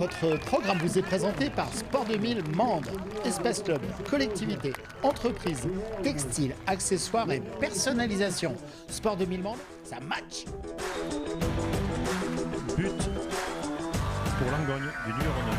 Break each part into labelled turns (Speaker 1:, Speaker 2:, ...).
Speaker 1: Votre programme vous est présenté par Sport 2000 Mende, Espace Club, collectivité, entreprise, textile, accessoires et personnalisation. Sport 2000 Mende, ça match.
Speaker 2: But pour Langogne du numéro 9.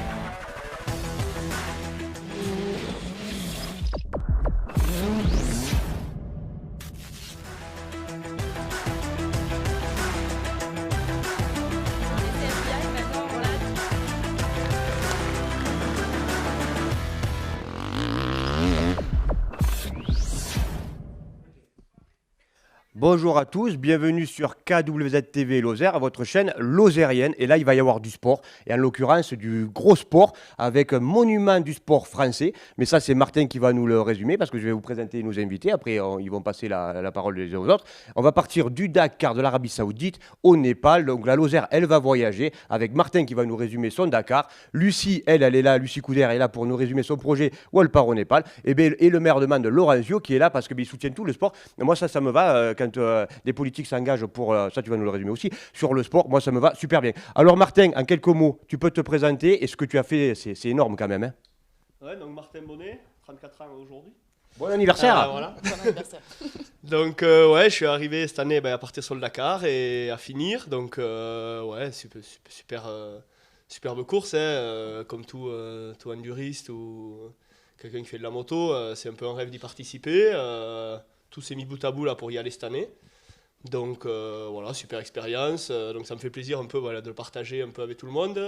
Speaker 3: Bonjour à tous, bienvenue sur KWZ-TV Lozère, votre chaîne lozérienne. Et là, il va y avoir du sport, et en l'occurrence du gros sport, avec un monument du sport français. Mais ça, c'est Martin qui va nous le résumer, parce que je vais vous présenter nos invités. Après, ils vont passer la parole les uns aux autres. On va partir du Dakar, de l'Arabie Saoudite, au Népal. Donc la Lozère, elle va voyager, avec Martin qui va nous résumer son Dakar. Lucie, elle est là, Lucie Couder est là pour nous résumer son projet où elle part au Népal. Et le maire de Mende, Laurencio, qui est là, parce qu'il soutient tout le sport. Et moi, ça me va quand des politiques s'engagent pour, ça tu vas nous le résumer aussi, sur le sport, moi ça me va super bien. Alors Martin, en quelques mots, tu peux te présenter, et ce que tu as fait, c'est énorme quand même. Hein.
Speaker 4: Ouais, donc Martin Bonnet, 34 ans aujourd'hui.
Speaker 3: Bon anniversaire.
Speaker 4: Voilà. Bon anniversaire. Donc ouais, je suis arrivé cette année à partir sur le Dakar et à finir, donc ouais, superbe course, hein, comme tout enduriste ou quelqu'un qui fait de la moto, c'est un peu un rêve d'y participer. Tout s'est mis bout à bout là pour y aller cette année. Donc voilà, super expérience. Donc ça me fait plaisir un peu de le partager un peu avec tout le monde.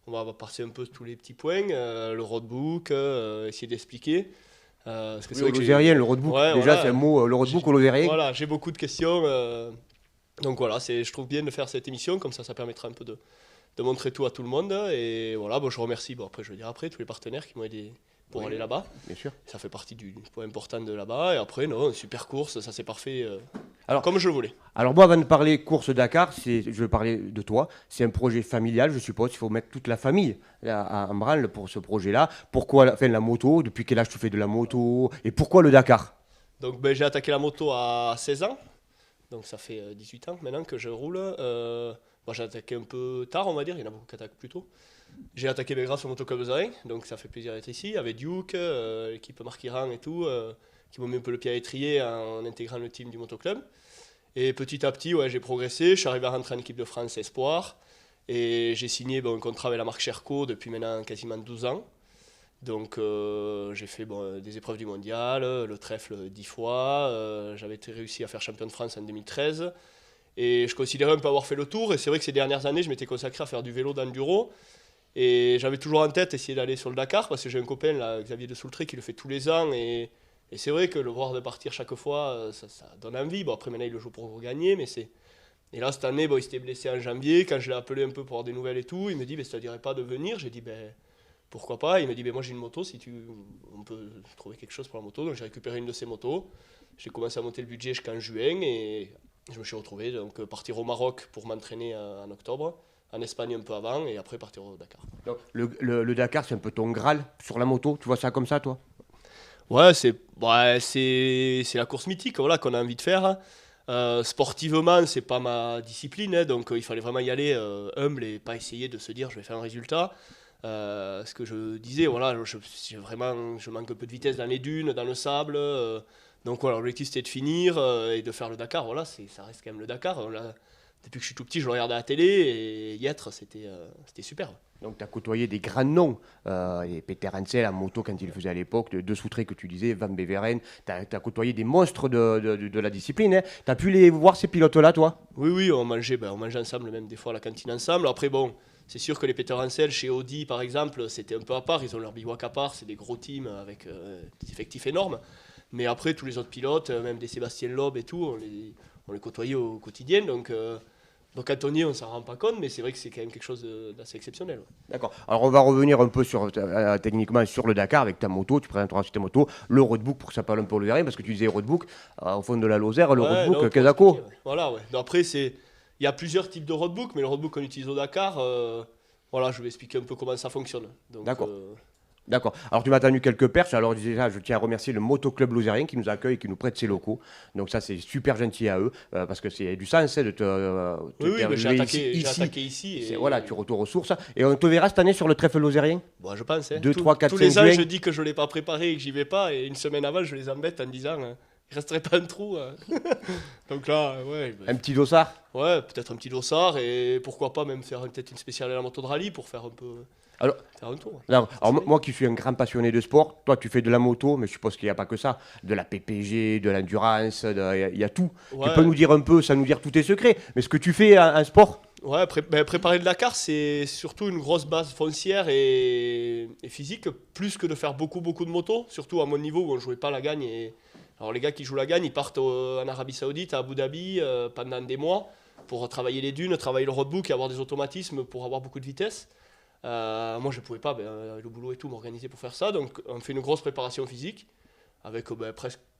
Speaker 4: On va passer un peu tous les petits points, le roadbook, essayer d'expliquer.
Speaker 3: Parce que c'est vrai que lozérien, le roadbook, ouais, déjà voilà, c'est un mot, le roadbook au lozérien.
Speaker 4: Voilà, j'ai beaucoup de questions. Donc voilà, je trouve bien de faire cette émission, comme ça permettra un peu de montrer tout à tout le monde. Et voilà, je remercie, après je vais dire après, tous les partenaires qui m'ont aidé pour aller là-bas.
Speaker 3: Bien sûr.
Speaker 4: Ça fait partie du point important de là-bas. Et après, non, une super course, ça c'est parfait, alors, comme je le voulais.
Speaker 3: Alors moi, avant de parler course Dakar, je veux parler de toi. C'est un projet familial, je suppose. Il faut mettre toute la famille en branle pour ce projet-là. Pourquoi la moto? Depuis quel âge tu fais de la moto? Et pourquoi le Dakar?
Speaker 4: Donc j'ai attaqué la moto à 16 ans. Donc ça fait 18 ans maintenant que je roule. Moi j'ai attaqué un peu tard, on va dire. Il y en a beaucoup qui attaquent plus tôt. J'ai attaqué grâce au Motoclub de Zarin, donc ça fait plaisir d'être ici, avec Duke, l'équipe Marquiran et tout, qui m'ont mis un peu le pied à l'étrier en intégrant le team du Motoclub. Et petit à petit, ouais, j'ai progressé, je suis arrivé à rentrer en équipe de France Espoir, et j'ai signé un contrat avec la marque Sherco depuis maintenant quasiment 12 ans. Donc j'ai fait des épreuves du mondial, le trèfle 10 fois, j'avais réussi à faire champion de France en 2013. Et je considérais un peu avoir fait le tour, et c'est vrai que ces dernières années, je m'étais consacré à faire du vélo d'enduro. Et j'avais toujours en tête essayer d'aller sur le Dakar, parce que j'ai un copain, là, Xavier de Soultré, qui le fait tous les ans. Et c'est vrai que le voir de partir chaque fois, ça donne envie. Bon, après, maintenant, il le joue pour gagner, mais c'est... Et là, cette année, il s'était blessé en janvier. Quand je l'ai appelé un peu pour avoir des nouvelles et tout, il me dit, ça ne dirait pas de venir. J'ai dit, pourquoi pas. Il me dit, moi, j'ai une moto, on peut trouver quelque chose pour la moto. Donc, j'ai récupéré une de ces motos. J'ai commencé à monter le budget jusqu'en juin, et je me suis retrouvé, donc, partir au Maroc pour m'entraîner en octobre. En Espagne un peu avant, et après partir au Dakar.
Speaker 3: Donc, le Dakar, c'est un peu ton Graal sur la moto, tu vois ça comme ça, toi?
Speaker 4: Ouais, c'est la course mythique, voilà, qu'on a envie de faire. Sportivement, c'est pas ma discipline, hein, donc il fallait vraiment y aller humble et pas essayer de se dire je vais faire un résultat. Ce que je disais, voilà, je manque un peu de vitesse dans les dunes, dans le sable. Donc voilà, l'objectif c'était de finir et de faire le Dakar. Voilà, ça reste quand même le Dakar. Depuis que je suis tout petit, je le regardais à la télé, et y être, c'était super.
Speaker 3: Donc tu as côtoyé des grands noms, et Peter Hansel en moto quand il le faisait à l'époque, de Soultré que tu disais, Van Beveren, tu as côtoyé des monstres de la discipline. Hein. Tu as pu les voir ces pilotes-là, toi?
Speaker 4: Oui, on mangeait ensemble, même des fois à la cantine ensemble. Après c'est sûr que les Peter Hansel chez Audi par exemple, c'était un peu à part, ils ont leur bivouac à part, c'est des gros teams avec des effectifs énormes. Mais après tous les autres pilotes, même des Sébastien Loeb et tout, on les côtoyait au quotidien, donc Anthony, on ne s'en rend pas compte, mais c'est vrai que c'est quand même quelque chose d'assez exceptionnel. Ouais.
Speaker 3: D'accord. Alors on va revenir un peu techniquement sur le Dakar avec ta moto. Tu présenteras sur ta moto le roadbook pour que ça parle un peu au lozérien, parce que tu disais roadbook au fond de la Lozère, le roadbook Quesaco.
Speaker 4: Voilà, ouais. Après, il y a plusieurs types de roadbook, mais le roadbook qu'on utilise au Dakar, voilà, je vais expliquer un peu comment ça fonctionne. Donc,
Speaker 3: d'accord. D'accord. Alors tu m'as tenu quelques perches. Alors déjà, je tiens à remercier le Motoclub Lozérien qui nous accueille et qui nous prête ses locaux. Donc ça, c'est super gentil à eux parce que c'est du sens de te
Speaker 4: Oui, mais j'ai
Speaker 3: interviewer
Speaker 4: attaqué ici. Et...
Speaker 3: Voilà, tu retournes aux sources. Et on te verra cette année sur le trèfle lozérien.
Speaker 4: Bon, je pense.
Speaker 3: 2, 3, 4,
Speaker 4: tous
Speaker 3: 5
Speaker 4: les ans,
Speaker 3: juin.
Speaker 4: je dis que je ne l'ai pas préparé et que j'y vais pas. Et une semaine avant, je les embête en disant il resterait pas un trou. Donc là, ouais.
Speaker 3: Un petit dossard.
Speaker 4: Ouais, peut-être un petit dossard et pourquoi pas même faire peut-être une spéciale à la moto de rallye pour faire un peu.
Speaker 3: Alors,
Speaker 4: faire un tour.
Speaker 3: alors moi qui suis un grand passionné de sport, toi tu fais de la moto, mais je suppose qu'il n'y a pas que ça. De la PPG, de l'endurance, il y a tout.
Speaker 4: Ouais.
Speaker 3: Tu peux nous dire un peu, sans nous dire tous tes secrets, mais ce que tu fais en sport.
Speaker 4: Ouais, préparer le Dakar, c'est surtout une grosse base foncière et physique, plus que de faire beaucoup de motos, surtout à mon niveau où on ne jouait pas la gagne. Alors les gars qui jouent la gagne, ils partent en Arabie Saoudite, à Abu Dhabi, pendant des mois, pour travailler les dunes, travailler le roadbook et avoir des automatismes pour avoir beaucoup de vitesse. Moi, je ne pouvais pas, le boulot et tout, m'organiser pour faire ça. Donc, on fait une grosse préparation physique, avec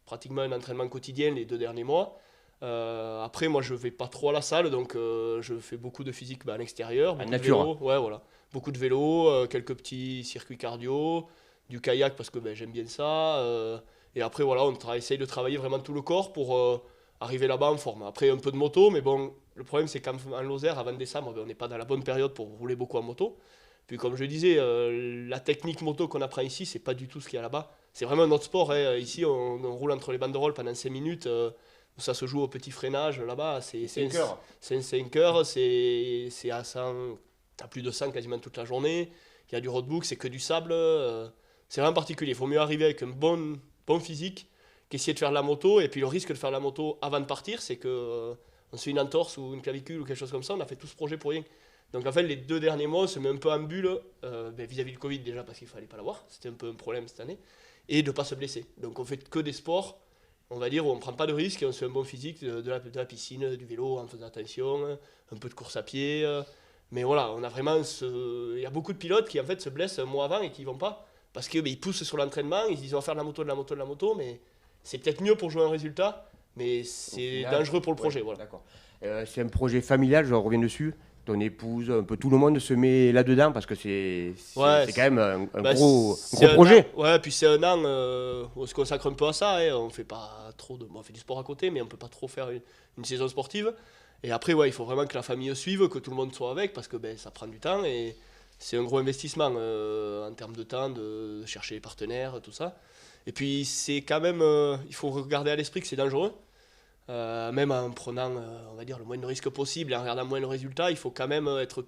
Speaker 4: pratiquement un entraînement quotidien les 2 derniers mois. Après, moi, je ne vais pas trop à la salle, donc je fais beaucoup de physique à l'extérieur.
Speaker 3: En nature.
Speaker 4: Vélo, ouais, voilà. Beaucoup de vélo, quelques petits circuits cardio, du kayak parce que j'aime bien ça. Et après, voilà, on essaye de travailler vraiment tout le corps pour arriver là-bas en forme. Après, un peu de moto, mais bon, le problème, c'est qu'en Lozère, avant décembre, on n'est pas dans la bonne période pour rouler beaucoup en moto. Puis comme je disais, la technique moto qu'on apprend ici, c'est pas du tout ce qu'il y a là-bas. C'est vraiment un autre sport. Hein. Ici, on roule entre les banderoles pendant 5 minutes. Ça se joue au petit freinage là-bas. C'est
Speaker 3: 5 heures.
Speaker 4: C'est 5 heures. C'est à plus de 100 quasiment toute la journée. Il y a du roadbook, c'est que du sable. C'est vraiment particulier. Il faut mieux arriver avec un bon physique qu'essayer de faire de la moto. Et puis le risque de faire de la moto avant de partir, c'est que on se fait une entorse ou une clavicule ou quelque chose comme ça. On a fait tout ce projet pour rien. Donc en fait, les 2 derniers mois, on se met un peu en bulle vis-à-vis du Covid déjà parce qu'il ne fallait pas l'avoir. C'était un peu un problème cette année. Et de ne pas se blesser. Donc on fait que des sports, on va dire, où on ne prend pas de risques et on se fait un bon physique de la piscine, du vélo en faisant attention, un peu de course à pied. Mais voilà, on a vraiment il y a beaucoup de pilotes qui en fait se blessent un mois avant et qui ne vont pas. Parce qu'ils poussent sur l'entraînement, ils se disent on va faire de la moto, mais c'est peut-être mieux pour jouer un résultat, mais c'est dangereux pour le projet. Voilà.
Speaker 3: D'accord. C'est un projet familial, je reviens dessus. Ton épouse, un peu tout le monde se met là-dedans parce que c'est quand même un gros projet.
Speaker 4: Ouais, puis c'est un an où on se consacre un peu à ça. Hein. On fait pas trop on fait du sport à côté, mais on peut pas trop faire une saison sportive. Et après, il faut vraiment que la famille suive, que tout le monde soit avec parce que ça prend du temps et c'est un gros investissement en termes de temps, de chercher les partenaires, tout ça. Et puis c'est quand même, il faut regarder à l'esprit que c'est dangereux. Même en prenant on va dire le moins de risques possible et en regardant moins le résultat, il faut quand même être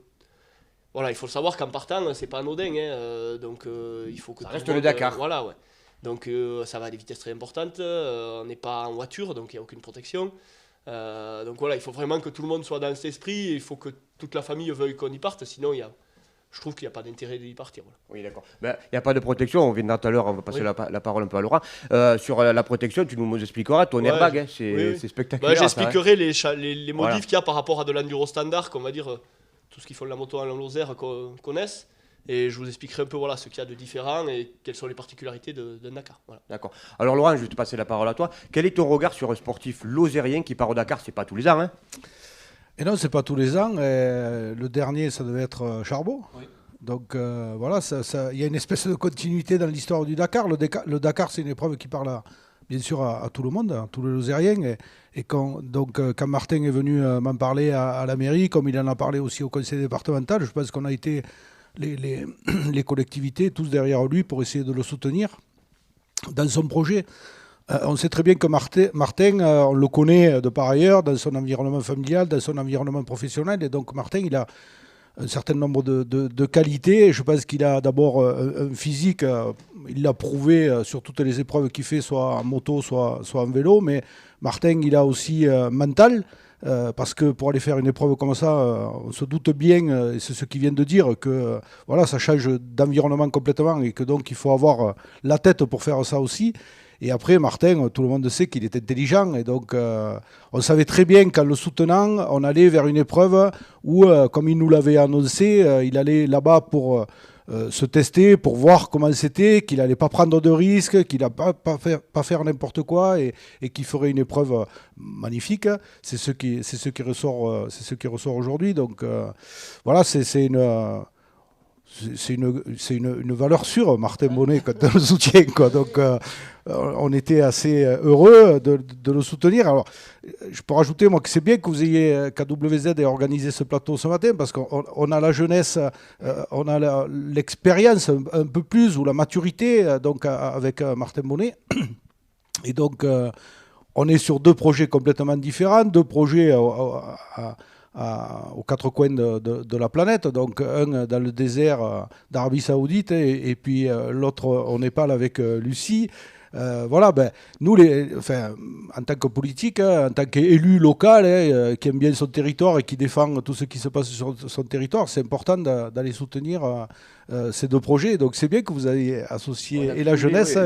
Speaker 4: il faut le savoir qu'en partant c'est pas anodin donc il faut que
Speaker 3: ça reste le Dakar.
Speaker 4: Voilà, ouais. Donc ça va à des vitesses très importantes, on n'est pas en voiture donc il n'y a aucune protection, donc voilà, il faut vraiment que tout le monde soit dans cet esprit et il faut que toute la famille veuille qu'on y parte, sinon je trouve qu'il n'y a pas d'intérêt d'y partir. Voilà.
Speaker 3: Oui, d'accord. Il n'y a pas de protection. On vient tout à l'heure, on va passer la parole un peu à Laurent. Sur la protection, tu nous expliqueras ton airbag. Hein, c'est spectaculaire.
Speaker 4: J'expliquerai les modifs qu'il y a par rapport à de l'enduro standard, qu'on va dire, tout ce qu'il faut de la moto en Lozère connaissent. Et je vous expliquerai un peu ce qu'il y a de différent et quelles sont les particularités de Dakar. Voilà.
Speaker 3: D'accord. Alors Laurent, je vais te passer la parole à toi. Quel est ton regard sur un sportif lozérien qui part au Dakar? C'est pas tous les ans, hein?
Speaker 5: Et non, c'est pas tous les ans. Le dernier, ça devait être Charbot. Oui. Donc voilà, il y a une espèce de continuité dans l'histoire du Dakar. Le Dakar, c'est une épreuve qui parle bien sûr à tout le monde, à tous les Lozériens. Et quand Martin est venu m'en parler à la mairie, comme il en a parlé aussi au conseil départemental, je pense qu'on a été les collectivités tous derrière lui pour essayer de le soutenir dans son projet. On sait très bien que Martin, on le connaît de par ailleurs, dans son environnement familial, dans son environnement professionnel. Et donc Martin, il a un certain nombre de qualités. Je pense qu'il a d'abord un physique, il l'a prouvé sur toutes les épreuves qu'il fait, soit en moto, soit en vélo. Mais Martin, il a aussi mental. Parce que pour aller faire une épreuve comme ça, on se doute bien, et c'est ce qu'il vient de dire, que ça change d'environnement complètement et que donc il faut avoir la tête pour faire ça aussi. Et après, Martin, tout le monde sait qu'il est intelligent. Et donc, on savait très bien qu'en le soutenant, on allait vers une épreuve où, comme il nous l'avait annoncé, il allait là-bas pour se tester, pour voir comment c'était, qu'il n'allait pas prendre de risques, qu'il n'allait pas faire n'importe quoi et qu'il ferait une épreuve magnifique. C'est ce qui ressort aujourd'hui. Donc, voilà, c'est une... c'est une valeur sûre, Martin Bonnet, quand on le soutient, quoi. Donc, on était assez heureux de le soutenir. Alors, je peux rajouter, moi, que c'est bien que vous ayez, KWZ ait organisé ce plateau ce matin, parce qu'on a la jeunesse, on a l'expérience un peu plus, ou la maturité, donc, avec Martin Bonnet. Et donc, on est sur 2 projets complètement différents, 2 projets aux 4 coins de la planète. Donc, un dans le désert d'Arabie Saoudite et puis l'autre au Népal avec Lucie. Voilà, nous, en tant que politique, en tant qu'élu local, qui aime bien son territoire et qui défend tout ce qui se passe sur son territoire, c'est important d'aller soutenir ces 2 projets. Donc c'est bien que vous ayez associé et la jeunesse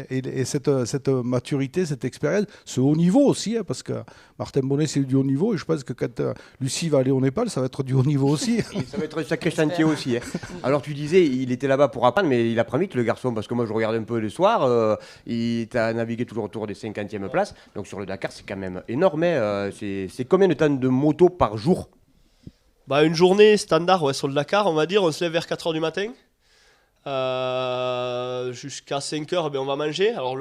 Speaker 5: et cette maturité, cette expérience, ce haut niveau aussi, parce que Martin Bonnet, c'est du haut niveau, et je pense que quand Lucie va aller au Népal, ça va être du haut niveau aussi.
Speaker 3: Ça va être un sacré chantier aussi. Alors tu disais, il était là-bas pour apprendre, mais il apprend vite, le garçon, parce que moi je regarde un peu le soir, il a navigué toujours autour des 50e places, donc sur le Dakar c'est quand même énorme. C'est combien de temps de moto par jour?
Speaker 4: Une journée standard sur le Dakar, on va dire, on se lève vers 4h du matin. Jusqu'à 5h, on va manger. Alors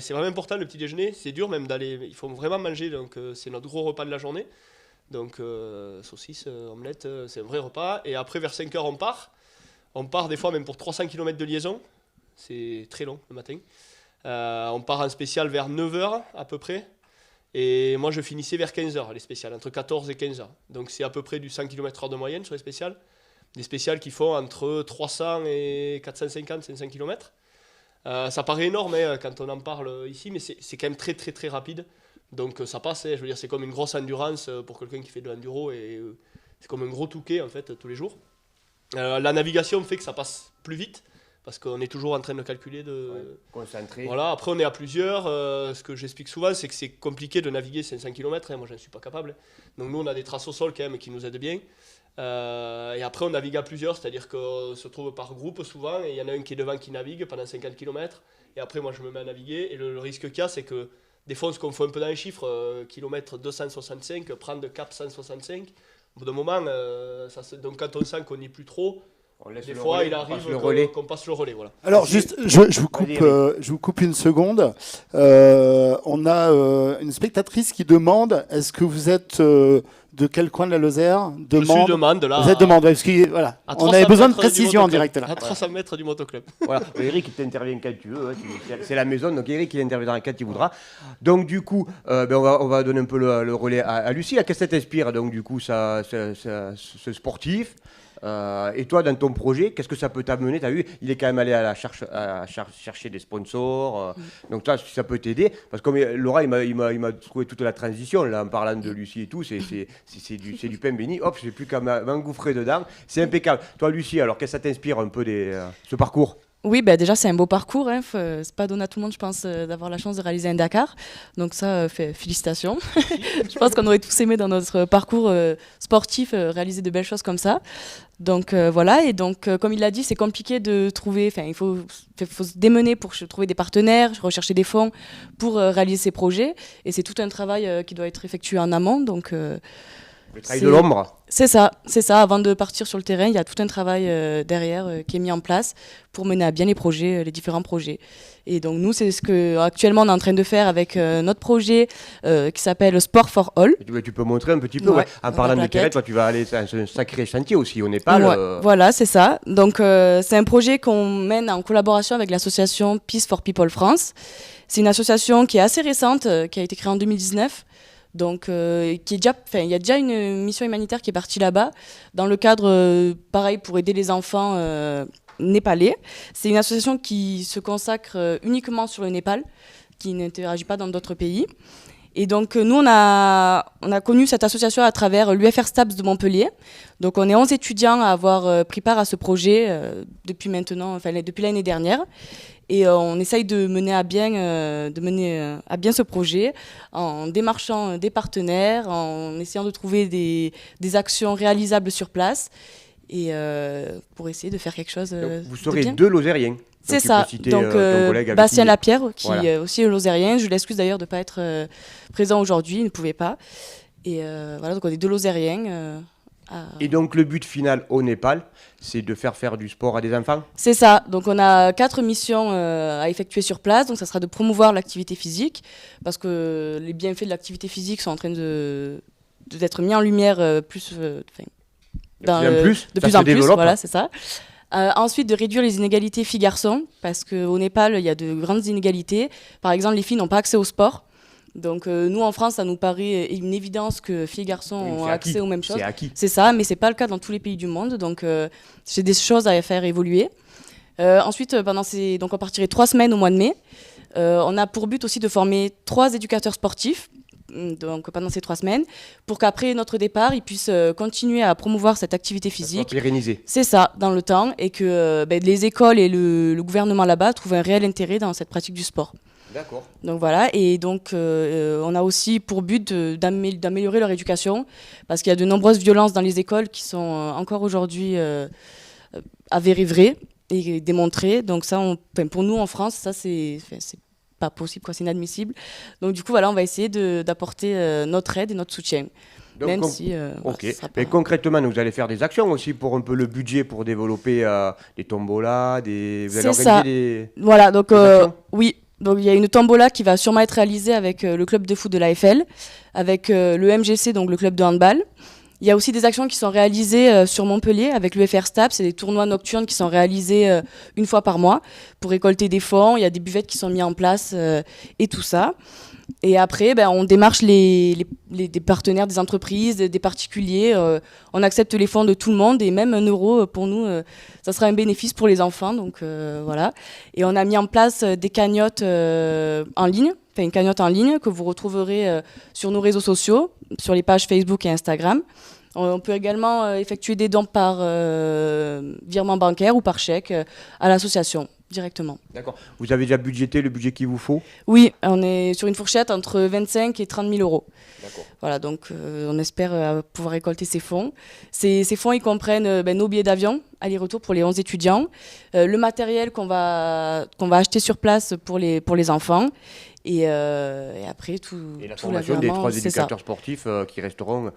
Speaker 4: c'est vraiment important le petit déjeuner, c'est dur même d'aller, il faut vraiment manger, donc c'est notre gros repas de la journée. Donc saucisse, omelette, c'est un vrai repas. Et après vers 5h on part. On part des fois même pour 300 km de liaison, c'est très long le matin. On part en spécial vers 9h à peu près. Et moi je finissais vers 15h les spéciales, entre 14 et 15h. Donc c'est à peu près du 100 km/h de moyenne sur les spéciales. Des spéciales qui font entre 300 et 450-500 km. Ça paraît énorme quand on en parle ici, mais c'est quand même très très très rapide. Donc ça passe, je veux dire, c'est comme une grosse endurance pour quelqu'un qui fait de l'enduro, et c'est comme un gros touquet en fait tous les jours. La navigation fait que ça passe plus vite, parce qu'on est toujours en train de calculer,
Speaker 3: concentré.
Speaker 4: Voilà, après on est à plusieurs. Ce que j'explique souvent, c'est que c'est compliqué de naviguer 500 km, moi je ne suis pas capable. Donc nous on a des traces au sol quand même qui nous aident bien. Et après on navigue à plusieurs, c'est-à-dire qu'on se trouve par groupe souvent, et il y en a un qui est devant qui navigue pendant 50 km, et après moi je me mets à naviguer. Et le risque qu'il y a, c'est que des fois on se confond un peu dans les chiffres, kilomètre 265, prendre de cap 165. Au bout d'un moment, donc quand on sent qu'on n'y est plus trop, des fois
Speaker 3: relais,
Speaker 4: il arrive qu'on passe le relais. Voilà.
Speaker 6: Alors juste, je vous coupe une seconde. On a une spectatrice qui demande, est-ce que vous êtes de quel coin de la Lozère?
Speaker 4: Je suis de Mende, là.
Speaker 6: Vous êtes de Mende, parce que, voilà. On avait besoin de précision en direct là.
Speaker 4: À 300 mètres du motoclub.
Speaker 3: Voilà, Eric il t'intervient quand tu veux, c'est la maison, donc Eric il interviendra quand il voudra. Donc du coup, on va donner un peu le relais à Lucie. Qu'est-ce que ça t'inspire, donc du coup, ce sportif? Et toi, dans ton projet, qu'est-ce que ça peut t'amener? Tu as vu, il est quand même allé à chercher des sponsors. Donc toi, ça peut t'aider. Parce que comme Laura, il m'a trouvé toute la transition, là, en parlant de Lucie et tout. C'est du pain béni. Hop, j'ai plus qu'à m'engouffrer dedans. C'est impeccable. Toi, Lucie, alors qu'est-ce que ça t'inspire un peu ce parcours?
Speaker 7: Oui, déjà c'est un beau parcours. C'est pas donné à tout le monde, je pense, d'avoir la chance de réaliser un Dakar. Donc ça, félicitations. Je pense qu'on aurait tous aimé dans notre parcours sportif réaliser de belles choses comme ça. Donc voilà, et donc comme il l'a dit, c'est compliqué de trouver, il faut se démener pour trouver des partenaires, rechercher des fonds pour réaliser ces projets. Et c'est tout un travail qui doit être effectué en amont. Donc
Speaker 3: le travail de l'ombre.
Speaker 7: C'est ça. Avant de partir sur le terrain, il y a tout un travail derrière qui est mis en place pour mener à bien les projets, les différents projets. Et donc nous, c'est ce que actuellement on est en train de faire avec notre projet qui s'appelle Sport for All.
Speaker 3: Tu peux montrer un petit peu, en parlant de terrain, toi tu vas aller, c'est un sacré chantier aussi au Népal.
Speaker 7: Voilà, c'est ça. Donc c'est un projet qu'on mène en collaboration avec l'association Peace for People France. C'est une association qui est assez récente, qui a été créée en 2019. Donc, il y a déjà une mission humanitaire qui est partie là-bas, dans le cadre, pareil, pour aider les enfants népalais. C'est une association qui se consacre uniquement sur le Népal, qui n'interagit pas dans d'autres pays. Et donc, nous, on a connu cette association à travers l'UFR STAPS de Montpellier. Donc, on est 11 étudiants à avoir pris part à ce projet depuis l'année dernière. Et on essaye de mener à bien ce projet en démarchant des partenaires, en essayant de trouver des actions réalisables sur place et pour essayer de faire quelque chose de bien.
Speaker 3: Vous serez 2 Lozériens.
Speaker 7: C'est ça. Donc Bastien Lapierre, qui est aussi lozérien. Je l'excuse d'ailleurs de ne pas être présent aujourd'hui, il ne pouvait pas. Et voilà, donc on est 2 Lozériens
Speaker 3: Et donc le but final au Népal, c'est de faire du sport à des enfants?
Speaker 7: C'est ça. Donc on a 4 missions à effectuer sur place. Donc ça sera de promouvoir l'activité physique parce que les bienfaits de l'activité physique sont en train d'être mis en lumière
Speaker 3: de plus en plus,
Speaker 7: voilà, c'est ça. Ensuite, de réduire les inégalités filles-garçons parce qu'au Népal, il y a de grandes inégalités. Par exemple, les filles n'ont pas accès au sport. Donc nous, en France, ça nous paraît une évidence que filles et garçons ont accès aux mêmes choses.
Speaker 3: C'est acquis.
Speaker 7: C'est ça, mais c'est pas le cas dans tous les pays du monde. Donc c'est des choses à faire évoluer. Ensuite, donc on partirait 3 semaines au mois de mai. On a pour but aussi de former 3 éducateurs sportifs. Donc pendant ces 3 semaines, pour qu'après notre départ, ils puissent continuer à promouvoir cette activité physique.
Speaker 3: Pérenniser.
Speaker 7: C'est ça, dans le temps, et que les écoles et le gouvernement là-bas trouvent un réel intérêt dans cette pratique du sport.
Speaker 3: D'accord.
Speaker 7: Donc voilà, et donc on a aussi pour but d'améliorer leur éducation, parce qu'il y a de nombreuses violences dans les écoles qui sont encore aujourd'hui avérées vraies et démontrées. Donc ça, pour nous en France, ça c'est pas possible, quoi, c'est inadmissible. Donc du coup, voilà, on va essayer d'apporter notre aide et notre soutien.
Speaker 3: Donc,
Speaker 7: même si...
Speaker 3: ok. Mais concrètement, vous allez faire des actions aussi pour un peu le budget pour développer des tombolas, vous allez organiser des...
Speaker 7: Voilà, donc
Speaker 3: des actions.
Speaker 7: oui. Donc il y a une tombola qui va sûrement être réalisée avec le club de foot de l'AFL, avec le MGC, donc le club de handball. Il y a aussi des actions qui sont réalisées sur Montpellier avec l'UFR STAP. C'est des tournois nocturnes qui sont réalisés une fois par mois pour récolter des fonds. Il y a des buvettes qui sont mises en place et tout ça. Et après, on démarche des partenaires, des entreprises, des particuliers. On accepte les fonds de tout le monde et même 1 euro pour nous, ça sera un bénéfice pour les enfants. Donc voilà. Et on a mis en place des cagnottes en ligne, une cagnotte en ligne que vous retrouverez sur nos réseaux sociaux, sur les pages Facebook et Instagram. On peut également effectuer des dons par virement bancaire ou par chèque à l'association. Directement.
Speaker 3: D'accord. Vous avez déjà budgété le budget qu'il vous faut?
Speaker 7: Oui, on est sur une fourchette entre 25 et 30 000 euros.
Speaker 3: D'accord.
Speaker 7: Voilà, donc on espère pouvoir récolter ces fonds. Ces fonds, ils comprennent nos billets d'avion, aller-retour pour les 11 étudiants, le matériel qu'on va acheter sur place pour les enfants, et après tout.
Speaker 3: Et la
Speaker 7: tout
Speaker 3: formation des 3 éducateurs sportifs qui resteront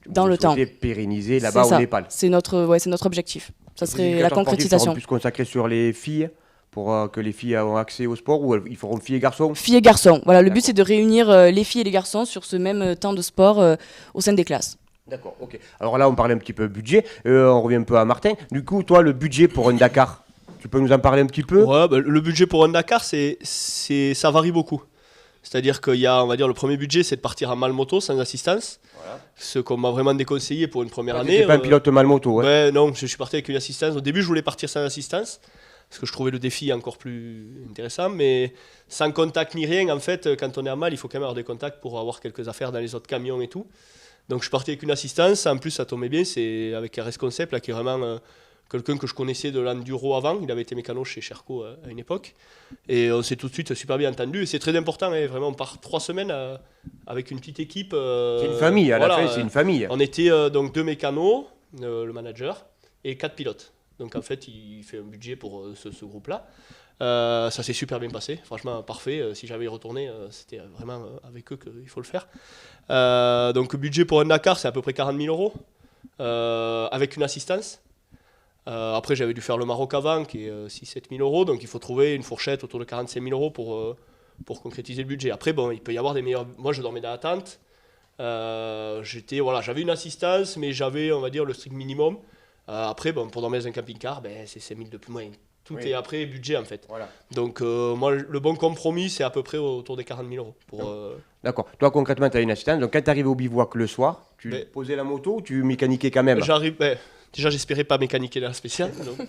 Speaker 3: dans le temps, pérennisés là-bas au Népal.
Speaker 7: C'est notre objectif. Ça serait la concrétisation.
Speaker 3: Seront plus consacrés sur les filles, pour que les filles aient accès au sport, ou ils feront filles et garçons?
Speaker 7: Filles et garçons. Voilà, le but c'est de réunir les filles et les garçons sur ce même temps de sport au sein des classes.
Speaker 3: D'accord, ok. Alors là, on parlait un petit peu budget. On revient un peu à Martin. Du coup, toi, le budget pour un Dakar, tu peux nous en parler un petit peu?
Speaker 4: Ouais, le budget pour un Dakar, ça varie beaucoup. C'est-à-dire qu'il y a, on va dire, le premier budget, c'est de partir en mal moto sans assistance. Voilà. Ce qu'on m'a vraiment déconseillé pour une première année.
Speaker 3: Tu n'es pas un pilote mal moto, ouais?
Speaker 4: Ouais, non, je suis parti avec une assistance. Au début, je voulais partir sans assistance, parce que je trouvais le défi encore plus intéressant, mais sans contact ni rien, en fait, quand on est en mal, il faut quand même avoir des contacts pour avoir quelques affaires dans les autres camions et tout. Donc je suis parti avec une assistance, en plus ça tombait bien, c'est avec RS Concept, là, qui est vraiment quelqu'un que je connaissais de l'enduro avant, il avait été mécano chez Sherco à une époque, et on s'est tout de suite super bien entendu, et c'est très important, hein, vraiment, on part 3 semaines avec une petite équipe.
Speaker 3: C'est une famille, à la fin, c'est une famille.
Speaker 4: On était donc 2 mécanos, le manager, et 4 pilotes. Donc en fait, il fait un budget pour ce groupe-là. Ça s'est super bien passé, franchement parfait. Si j'avais y retourné, c'était vraiment avec eux qu'il faut le faire. Donc le budget pour un Dakar, c'est à peu près 40 000 euros, avec une assistance. Après, j'avais dû faire le Maroc avant, qui est 6-7 000 euros. Donc il faut trouver une fourchette autour de 45 000 euros pour concrétiser le budget. Après, bon, il peut y avoir des meilleurs... Moi, je dormais dans la tente. J'avais une assistance, mais j'avais, on va dire, le strict minimum. Après, bon, pour dormir dans un camping-car, c'est 5 000 de plus. Tout est après budget, en fait. Voilà. Donc, moi, le bon compromis, c'est à peu près autour des 40 000 euros.
Speaker 3: D'accord. Toi, concrètement, tu as une assistance. Donc, quand tu arrives au bivouac le soir, tu posais la moto ou tu mécaniquais quand même?
Speaker 4: Déjà, j'espérais pas mécaniquer dans la spéciale. Donc.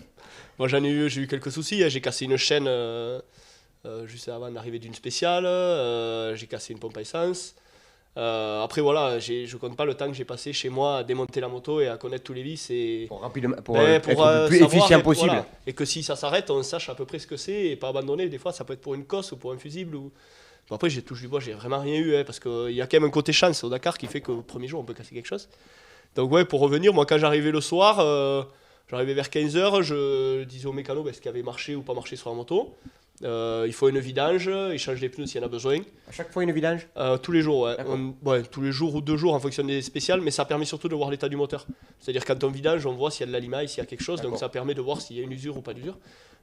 Speaker 4: Moi, j'ai eu quelques soucis. J'ai cassé une chaîne juste avant d'arriver d'une spéciale. J'ai cassé une pompe à essence. Après voilà, je compte pas le temps que j'ai passé chez moi à démonter la moto et à connaître tous les vis
Speaker 3: pour être le plus efficient possible. Voilà.
Speaker 4: Et que si ça s'arrête, on sache à peu près ce que c'est et pas abandonner. Des fois, ça peut être pour une cosse ou pour un fusible. Bon, après, j'ai touché du bois, j'ai vraiment rien eu, parce qu'il y a quand même un côté chance au Dakar qui fait qu'au premier jour, on peut casser quelque chose. Donc ouais, pour revenir, moi quand j'arrivais le soir, j'arrivais vers 15h, je disais au mécano ce qui avait marché ou pas marché sur la moto. Il faut une vidange, il change les pneus s'il y en a besoin.
Speaker 3: À chaque fois une vidange?
Speaker 4: Tous les jours, ouais.
Speaker 3: D'accord.
Speaker 4: Tous les jours ou 2 jours en fonction des spéciales, mais ça permet surtout de voir l'état du moteur. C'est-à-dire quand on vidange, on voit s'il y a de l'alimaille, s'il y a quelque chose, donc
Speaker 3: D'accord.
Speaker 4: ça permet de voir s'il y a une usure ou pas d'usure.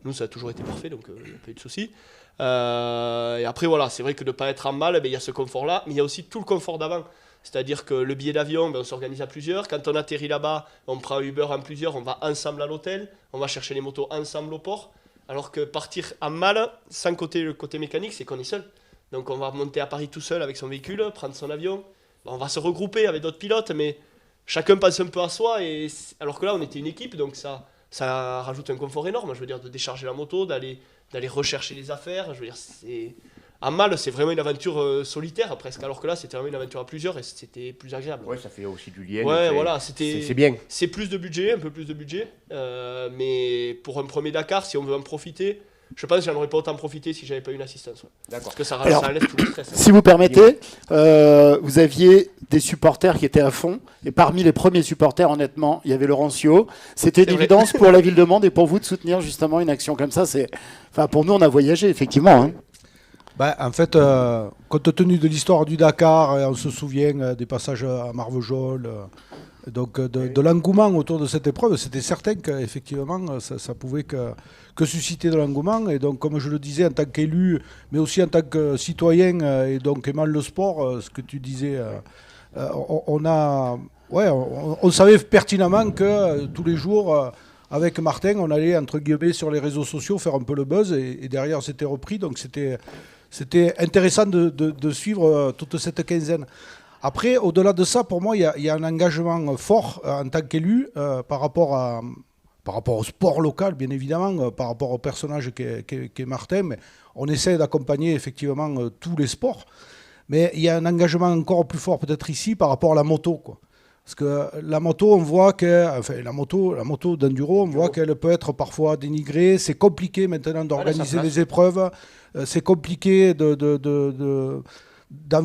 Speaker 4: Nous, ça a toujours été parfait, donc il n'y a pas eu de souci. Et après, voilà, c'est vrai que de ne pas être en mal, il y a ce confort-là, mais il y a aussi tout le confort d'avant. C'est-à-dire que le billet d'avion, on s'organise à plusieurs. Quand on atterrit là-bas, on prend Uber en plusieurs, on va ensemble à l'hôtel, on va chercher les motos ensemble au port. Alors que partir en mal, sans le côté mécanique, c'est qu'on est seul. Donc on va monter à Paris tout seul avec son véhicule, prendre son avion. On va se regrouper avec d'autres pilotes, mais chacun pense un peu à soi. Alors que là, on était une équipe, donc ça rajoute un confort énorme. Je veux dire, de décharger la moto, d'aller rechercher les affaires. Je veux dire, en mal, c'est vraiment une aventure solitaire presque. Alors que là, c'était vraiment une aventure à plusieurs et c'était plus agréable.
Speaker 3: Ouais, ça fait aussi du lien.
Speaker 4: Ouais,
Speaker 3: donc
Speaker 4: voilà,
Speaker 3: c'est bien.
Speaker 4: c'est plus de budget, un peu plus de budget. Mais pour un premier Dakar, si on veut en profiter, je pense que j'en aurais pas autant profité si j'avais pas eu une assistance. Ouais.
Speaker 3: D'accord.
Speaker 4: Parce que ça
Speaker 6: Alors,
Speaker 4: enlève tout le stress.
Speaker 6: Si vous permettez, vous aviez des supporters qui étaient à fond. Et parmi les premiers supporters, honnêtement, il y avait Laurencio. C'était une
Speaker 4: C'est vrai.
Speaker 6: évidence pour la ville de Mende et pour vous de soutenir justement une action comme ça. Pour nous, on a voyagé, effectivement. Hein.
Speaker 5: En fait, compte tenu de l'histoire du Dakar, on se souvient des passages à Marvejols, donc de l'engouement autour de cette épreuve, c'était certain qu'effectivement, ça pouvait que susciter de l'engouement. Et donc, comme je le disais, en tant qu'élu, mais aussi en tant que citoyen, et donc aimant le sport, ce que tu disais, on savait pertinemment que tous les jours... avec Martin, on allait, entre guillemets, sur les réseaux sociaux faire un peu le buzz et derrière, c'était repris. Donc, c'était intéressant de suivre toute cette quinzaine. Après, au-delà de ça, pour moi, il y a un engagement fort en tant qu'élu par rapport au sport local, bien évidemment, par rapport au personnage qu'est Martin. Mais on essaie d'accompagner effectivement tous les sports. Mais il y a un engagement encore plus fort peut-être ici par rapport à la moto, quoi. Parce que la moto, on voit la moto d'enduro, on voit qu'elle peut être parfois dénigrée. C'est compliqué maintenant d'organiser les épreuves. C'est compliqué d'en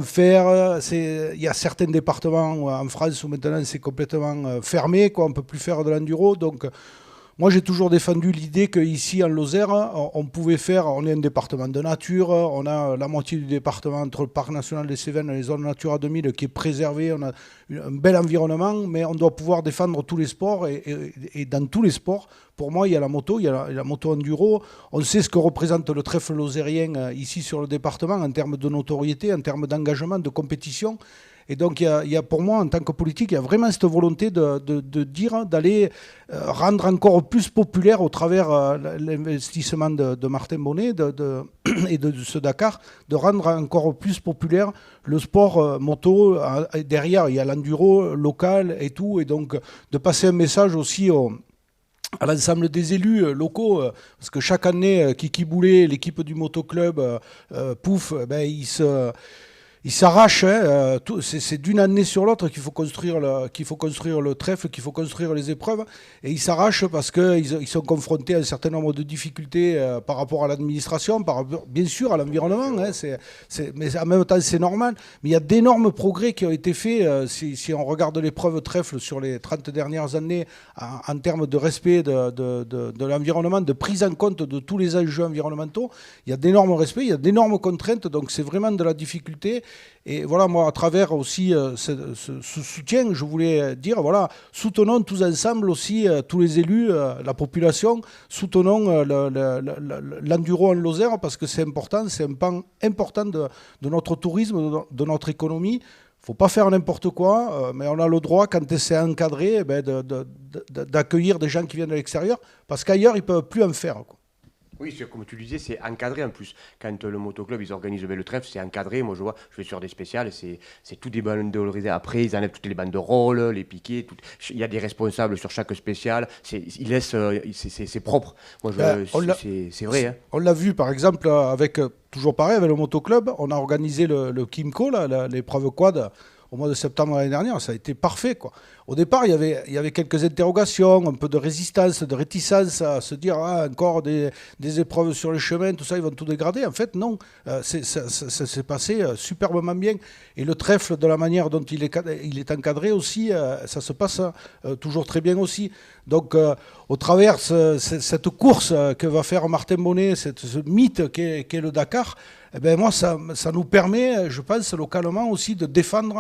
Speaker 5: faire. Il y a certains départements en France où maintenant c'est complètement fermé, quoi. On ne peut plus faire de l'enduro. Donc, moi, j'ai toujours défendu l'idée qu'ici, en Lozère, on pouvait faire... On est un département de nature, on a la moitié du département entre le parc national des Cévennes et les zones Natura 2000 qui est préservé, on a un bel environnement, mais on doit pouvoir défendre tous les sports. Et dans tous les sports, pour moi, il y a la moto, il y a la moto enduro. On sait ce que représente le trèfle lozérien ici sur le département en termes de notoriété, en termes d'engagement, de compétition. Et donc, il y a pour moi, en tant que politique, il y a vraiment cette volonté d'aller rendre encore plus populaire au travers l'investissement de Martin Bonnet et de ce Dakar, de rendre encore plus populaire le sport moto. Derrière, il y a l'enduro local et tout. Et donc, de passer un message aussi à l'ensemble des élus locaux, parce que chaque année, Kiki Boulet, l'équipe du motoclub, Pouf, il s'arrache, hein, c'est d'une année sur l'autre qu'il faut construire le trèfle, qu'il faut construire les épreuves, et ils s'arrachent parce qu'ils sont confrontés à un certain nombre de difficultés par rapport à l'administration, bien sûr à l'environnement, hein, mais en même temps c'est normal, mais il y a d'énormes progrès qui ont été faits, si on regarde l'épreuve trèfle sur les 30 dernières années, en termes de respect de l'environnement, de prise en compte de tous les enjeux environnementaux, il y a d'énormes respects, il y a d'énormes contraintes, donc c'est vraiment de la difficulté. Et voilà, moi, à travers aussi ce soutien, je voulais dire, voilà, soutenons tous ensemble aussi, tous les élus, la population, soutenons l'enduro en Lozère parce que c'est important, c'est un pan important de notre tourisme, de notre économie. Il ne faut pas faire n'importe quoi, mais on a le droit, quand c'est encadré, d'accueillir des gens qui viennent de l'extérieur, parce qu'ailleurs, ils ne peuvent plus en faire, quoi.
Speaker 3: Oui, comme tu le disais, c'est encadré en plus. Quand le motoclub, ils organisent le trèfle, c'est encadré. Moi, je vais sur des spéciales, c'est tout débandérolisé. Après, ils enlèvent toutes les banderoles, les piquets. Il y a des responsables sur chaque spéciale. Ils laissent, c'est propre. Moi, c'est vrai. Hein.
Speaker 5: On l'a vu, par exemple, toujours pareil, avec le motoclub. On a organisé le Kimco, l'épreuve quad, au mois de septembre l'année dernière. Ça a été parfait, quoi. au départ, il y avait quelques interrogations, un peu de résistance, de réticence à se dire encore des épreuves sur le chemin, tout ça, ils vont tout dégrader. En fait, non, ça s'est passé superbement bien. Et le trèfle, de la manière dont il est encadré aussi, ça se passe toujours très bien aussi. Donc, au travers cette course que va faire Martin Bonnet, ce mythe qu'est le Dakar, eh ben moi, ça nous permet, je pense, localement aussi de défendre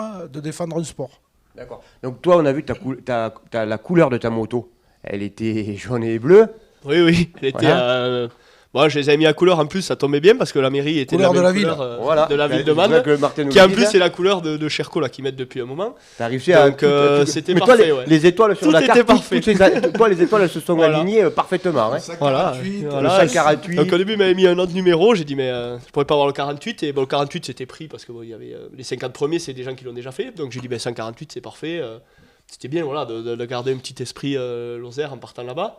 Speaker 5: un sport.
Speaker 3: D'accord. Donc toi, on a vu t'as la couleur de ta moto. Elle était jaune et bleue.
Speaker 4: Oui, elle était...
Speaker 3: Voilà.
Speaker 4: Moi, je les ai mis à couleur en plus, ça tombait bien parce que la mairie était
Speaker 5: Couleur
Speaker 4: la
Speaker 5: de
Speaker 4: même
Speaker 5: la ville.
Speaker 4: couleur,
Speaker 3: Voilà.
Speaker 4: de la ville de
Speaker 3: C'est vrai
Speaker 4: Man,
Speaker 3: que Martin nous
Speaker 4: qui en
Speaker 3: le
Speaker 4: plus
Speaker 3: disait.
Speaker 4: est la couleur de Cherco là, qu'ils mettent depuis un moment.
Speaker 3: T'as réussi à...
Speaker 4: Donc, c'était
Speaker 3: Mais toi,
Speaker 4: parfait, ouais.
Speaker 3: les étoiles sur
Speaker 4: Tout
Speaker 3: la
Speaker 4: était
Speaker 3: carte,
Speaker 4: parfait.
Speaker 3: toi, les étoiles elles se sont
Speaker 4: Voilà.
Speaker 3: alignées parfaitement. Hein.
Speaker 4: Voilà.
Speaker 3: Le
Speaker 4: Voilà.
Speaker 3: 148.
Speaker 4: Donc au début, il m'avait mis un autre numéro, j'ai dit mais je pourrais pas avoir le 48, et bon, le 48 c'était pris parce que bon, il y avait les 50 premiers, c'est des gens qui l'ont déjà fait, donc j'ai dit 148 c'est parfait. C'était bien voilà, de garder un petit esprit Lozère en partant là-bas.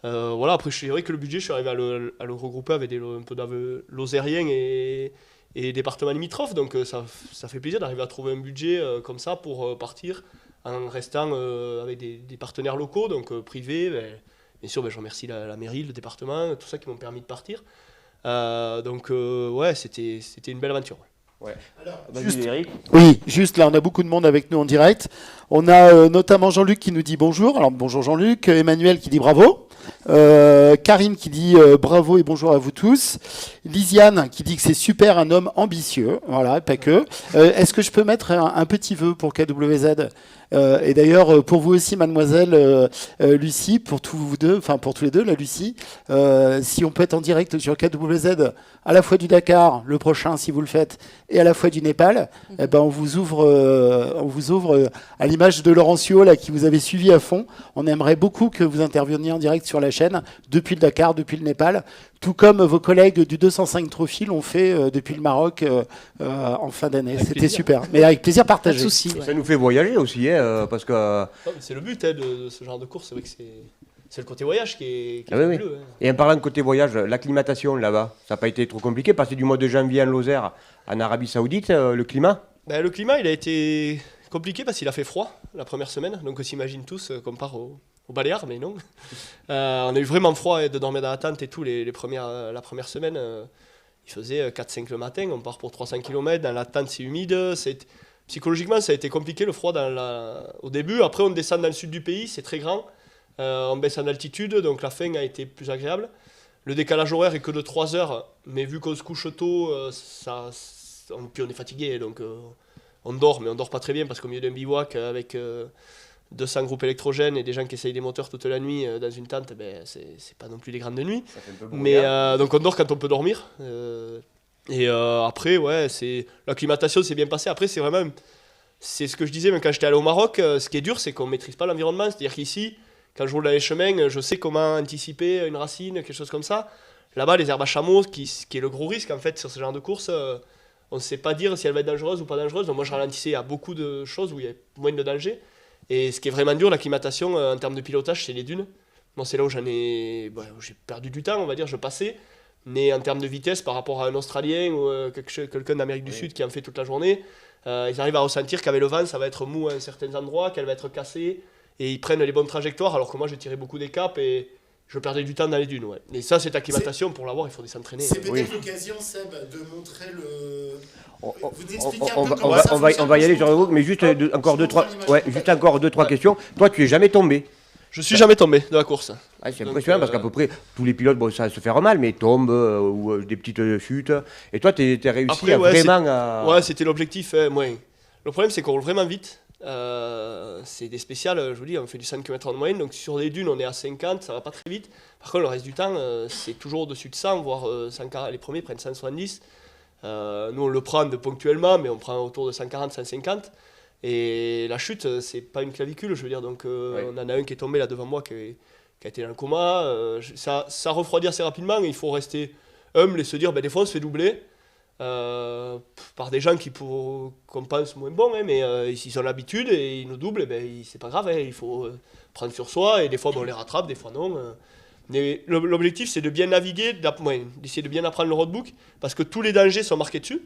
Speaker 4: Voilà, après c'est vrai que le budget, je suis arrivé à le regrouper avec un peu lozériens et départements limitrophes, donc ça fait plaisir d'arriver à trouver un budget comme ça pour partir en restant avec des partenaires locaux, donc privés. Bien sûr, je remercie la mairie, le département, tout ça qui m'ont permis de partir. Donc ouais, c'était une belle aventure.
Speaker 3: Ouais.
Speaker 6: Juste-
Speaker 3: Vas-y, Eric.
Speaker 6: Oui, juste là, on a beaucoup de monde avec nous en direct. On a notamment Jean-Luc qui nous dit bonjour. Alors bonjour Jean-Luc, Emmanuel qui dit bravo, Karine qui dit bravo et bonjour à vous tous, Lisiane qui dit que c'est super, un homme ambitieux, voilà, pas que. Est-ce que je peux mettre un petit vœu pour KWZ et d'ailleurs pour vous aussi mademoiselle Lucie, pour tous vous deux, enfin pour tous les deux, la Lucie, si on peut être en direct sur KWZ à la fois du Dakar, le prochain si vous le faites, et à la fois du Népal, eh ben on vous ouvre à l'image de Laurencio là qui vous avait suivi à fond. On aimerait beaucoup que vous interveniez en direct sur la chaîne depuis le Dakar, depuis le Népal, tout comme vos collègues du 205 Trophy l'ont fait depuis le Maroc en fin d'année.
Speaker 4: Avec
Speaker 6: C'était
Speaker 4: plaisir.
Speaker 6: super, mais avec plaisir
Speaker 7: Pas de
Speaker 6: partagé.
Speaker 7: souci.
Speaker 3: Ça nous fait voyager aussi, parce que...
Speaker 4: Non, mais c'est le but de ce genre de course, c'est vrai que c'est le côté voyage qui est
Speaker 3: Ah oui, oui.
Speaker 4: fabuleux, hein.
Speaker 3: Et en parlant de côté voyage, l'acclimatation là-bas, ça n'a pas été trop compliqué, passer du mois de janvier en Lozère en Arabie Saoudite, le climat.
Speaker 4: Ben, le climat, il a été compliqué parce qu'il a fait froid la première semaine. Donc on s'imagine tous qu'on part au Baléares, mais non. On a eu vraiment froid de dormir dans la tente et tout. La première semaine, il faisait 4-5 le matin. On part pour 300 km. Dans la tente, c'est humide. Psychologiquement, ça a été compliqué le froid au début. Après, on descend dans le sud du pays, c'est très grand. On baisse en altitude, donc la fin a été plus agréable. Le décalage horaire est que de 3 heures, mais vu qu'on se couche tôt, puis on est fatigué, donc on dort, mais on dort pas très bien parce qu'au milieu d'un bivouac avec 200 groupes électrogènes et des gens qui essayent des moteurs toute la nuit dans une tente, c'est pas non plus des grandes nuits.
Speaker 3: Ça fait un peu
Speaker 4: Mais
Speaker 3: brouillard.
Speaker 4: donc on dort quand on peut dormir. Après, ouais, l'acclimatation s'est bien passée. Après, c'est ce que je disais, même quand j'étais allé au Maroc, ce qui est dur, c'est qu'on maîtrise pas l'environnement. C'est-à-dire qu'ici, quand je roule dans les chemins, je sais comment anticiper une racine, quelque chose comme ça. Là-bas, les herbes à chameau, qui est le gros risque en fait sur ce genre de course, on ne sait pas dire si elle va être dangereuse ou pas dangereuse. Donc moi, je ralentissais à beaucoup de choses où il y a moins de danger. Et ce qui est vraiment dur, l'acclimatation en termes de pilotage, c'est les dunes. Moi, c'est là où j'ai perdu du temps, on va dire, je passais. Mais en termes de vitesse, par rapport à un Australien ou quelqu'un d'Amérique du Sud qui en fait toute la journée, ils arrivent à ressentir qu'avec le vent, ça va être mou à certains endroits, qu'elle va être cassée. Et ils prennent les bonnes trajectoires, alors que moi, j'ai tiré beaucoup des caps et je perdais du temps dans les dunes. Ouais. Et ça, cette acclimatation, pour l'avoir, il faut s'entraîner.
Speaker 6: C'est peut-être
Speaker 3: Oui.
Speaker 6: l'occasion, Seb, de montrer le.
Speaker 3: On,
Speaker 6: Vous expliquez un
Speaker 3: on
Speaker 6: peu
Speaker 3: va,
Speaker 6: comment
Speaker 3: on va-
Speaker 6: ça
Speaker 3: on va-
Speaker 6: fonctionne
Speaker 3: on va y aller,
Speaker 6: sur
Speaker 3: Jean-Luc, mais juste encore deux, trois,
Speaker 6: l'image
Speaker 3: ouais,
Speaker 6: complète.
Speaker 3: juste encore deux, trois
Speaker 4: Ouais.
Speaker 3: questions. Toi, tu es jamais tombé.
Speaker 4: Je suis jamais tombé de la course.
Speaker 3: Ah, c'est
Speaker 4: Donc,
Speaker 3: impressionnant parce qu'à peu près tous les pilotes, bon, ça se fait mal, mais tombent ou des petites chutes. Et toi, tu as réussi
Speaker 4: Après,
Speaker 3: à
Speaker 4: ouais,
Speaker 3: vraiment à.
Speaker 4: Ouais, c'était l'objectif. Moi. Le problème, c'est qu'on roule vraiment vite. C'est des spéciales, je vous dis, on fait du 5 km en moyenne, donc sur les dunes, on est à 50, ça va pas très vite. Par contre, le reste du temps, c'est toujours au-dessus de 100, voire 140. Les premiers prennent 170. Nous, on le prend ponctuellement, mais on prend autour de 140, 150. Et la chute, c'est pas une clavicule, je veux dire. Donc, on en a un qui est tombé là devant moi, qui a été dans le coma. Ça refroidit assez rapidement. Et il faut rester humble et se dire, des fois, on se fait doubler. Par des gens qu'on pense moins bons, hein, mais ils ont l'habitude et ils nous doublent, c'est pas grave, hein, il faut prendre sur soi, et des fois on les rattrape, des fois non. Mais l'objectif, c'est de bien naviguer, d'essayer de bien apprendre le roadbook, parce que tous les dangers sont marqués dessus.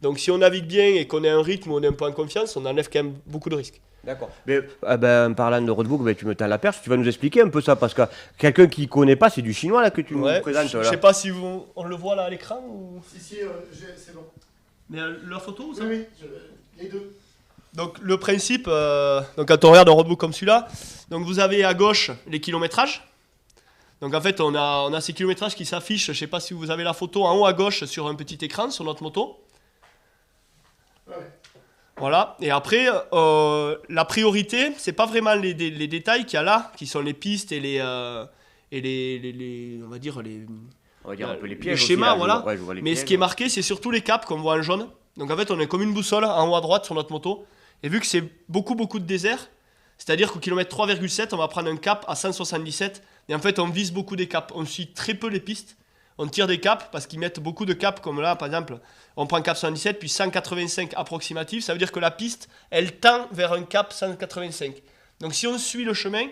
Speaker 4: Donc si on navigue bien et qu'on a un rythme où on est un peu en confiance, on enlève quand même beaucoup de risques.
Speaker 3: D'accord. Mais en parlant de roadbook, tu me tends la perche, tu vas nous expliquer un peu ça, parce que quelqu'un qui ne connaît pas, c'est du chinois là que tu nous présentes.
Speaker 4: Je sais pas si on le voit là à l'écran ou...
Speaker 6: Si, c'est bon.
Speaker 4: Mais leur photo ou ça?
Speaker 6: Oui, les deux.
Speaker 4: Donc le principe, donc quand on regarde un roadbook comme celui-là, donc vous avez à gauche les kilométrages. Donc en fait on a ces kilométrages qui s'affichent, je ne sais pas si vous avez la photo en haut à gauche sur un petit écran sur notre moto.
Speaker 6: Ouais.
Speaker 4: Voilà, et après la priorité, c'est pas vraiment les détails qu'il y a là, qui sont les pistes et les on va dire
Speaker 3: un peu les pièges
Speaker 4: les schémas,
Speaker 3: aussi, là,
Speaker 4: voilà.
Speaker 3: les
Speaker 4: Mais
Speaker 3: pièges.
Speaker 4: ce qui est marqué, c'est surtout les caps qu'on voit en jaune. Donc en fait, on est comme une boussole en haut à droite sur notre moto. Et vu que c'est beaucoup de désert, c'est-à-dire qu'au kilomètre 3,7, on va prendre un cap à 177. Et en fait, on vise beaucoup des caps. On suit très peu les pistes. On tire des caps parce qu'ils mettent beaucoup de caps, comme là, par exemple, on prend cap 117, puis 185 approximatif. Ça veut dire que la piste, elle tend vers un cap 185. Donc si on suit le chemin,